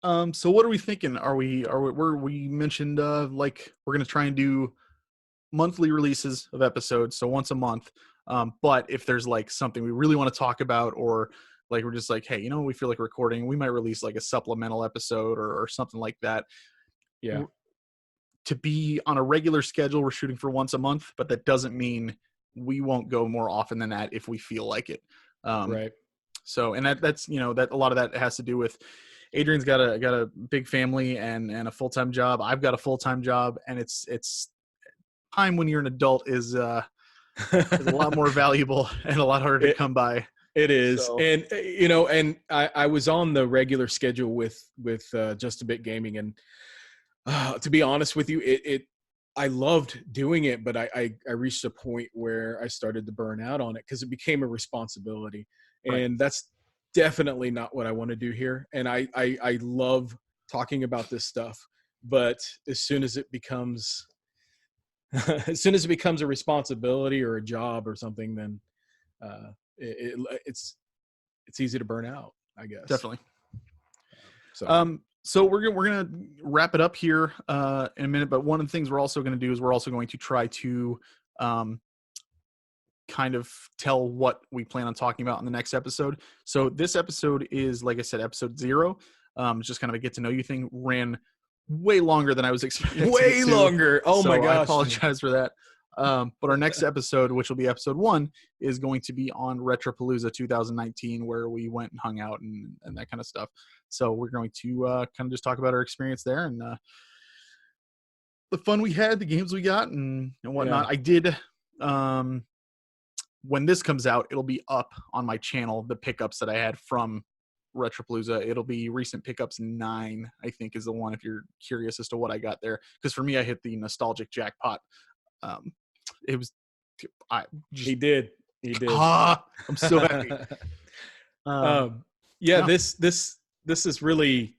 Yeah. So what are we thinking? We mentioned like we're gonna try and do monthly releases of episodes, so once a month. But if there's like something we really want to talk about, or like we're just like, hey, we feel like recording, we might release like a supplemental episode or something like that. Yeah, To be on a regular schedule, we're shooting for once a month, but that doesn't mean we won't go more often than that if we feel like it. Um, right. so, and that's that a lot of that has to do with Adrian's got a big family and a full time job. I've got a full time job, and it's time when you're an adult is is a lot more valuable and a lot harder to come by. It is. So. And, and I was on the regular schedule with Just a Bit Gaming. And to be honest with you, I loved doing it, but I reached a point where I started to burn out on it because it became a responsibility. Right. And that's definitely not what I want to do here. And I love talking about this stuff, but as soon as it becomes a responsibility or a job or something, then it's easy to burn out, I guess. Definitely. So we're gonna wrap it up here in a minute. But one of the things we're also going to do is we're also going to try to kind of tell what we plan on talking about in the next episode. So this episode is, like I said, episode 0. Just kind of a get to know you thing. Ran way longer than I was expecting. Way longer. Oh so my gosh. I apologize for that. But our next episode, which will be episode 1, is going to be on Retropalooza 2019, where we went and hung out and that kind of stuff. So we're going to kind of just talk about our experience there and the fun we had, the games we got, and whatnot. Yeah. I did. When this comes out, it'll be up on my channel, the pickups that I had from Retropalooza. It'll be recent pickups 9, I think, is the one, if you're curious as to what I got there. Because for me, I hit the nostalgic jackpot. It was he did I'm so happy. This is really,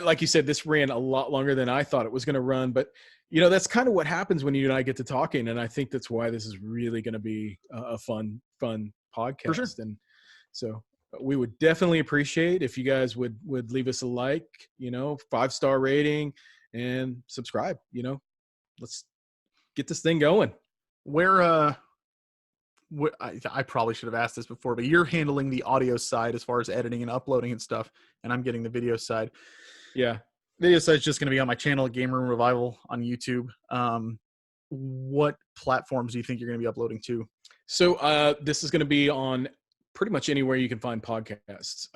like you said, this ran a lot longer than I thought it was going to run, but that's kind of what happens when you and I get to talking, and I think that's why this is really going to be a fun podcast. For sure. And so we would definitely appreciate if you guys would leave us a like, 5-star rating, and subscribe. Let's get this thing going. Where I probably should have asked this before, but you're handling the audio side as far as editing and uploading and stuff, and I'm getting the video side. Yeah. Video side is just going to be on my channel, Game Room Revival on YouTube. What platforms do you think you're going to be uploading to? So this is going to be on pretty much anywhere you can find podcasts.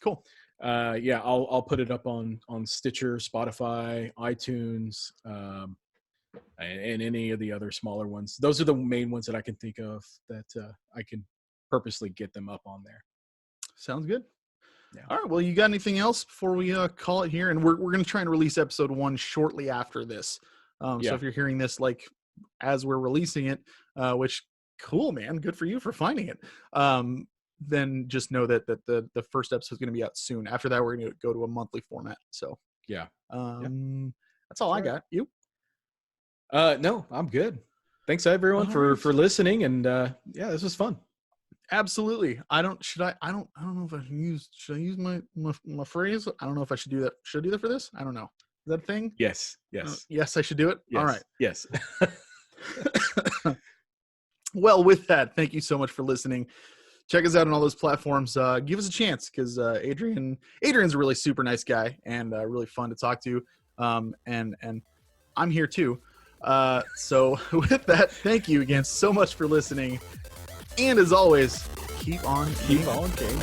Cool. Yeah, I'll put it up on Stitcher, Spotify, iTunes, and any of the other smaller ones. Those are the main ones that I can think of that I can purposely get them up on there. Sounds good. Yeah. All right. Well, you got anything else before we call it here? And we're going to try and release episode 1 shortly after this. So if you're hearing this as we're releasing it, which cool, man, good for you for finding it. Then just know that the first episode is going to be out soon. After that, we're going to go to a monthly format. So yeah. That's all I got. You? No, I'm good. Thanks everyone for listening, and this was fun. Absolutely. I don't know if should I use my phrase? I don't know if I should do that. Should I do that for this? I don't know. Is that a thing? Yes. Yes, I should do it. Yes. All right. Yes. Well, with that, thank you so much for listening. Check us out on all those platforms. Give us a chance, because Adrian's a really super nice guy and really fun to talk to. And I'm here too. So with that, thank you again so much for listening. And as always, keep on gaming.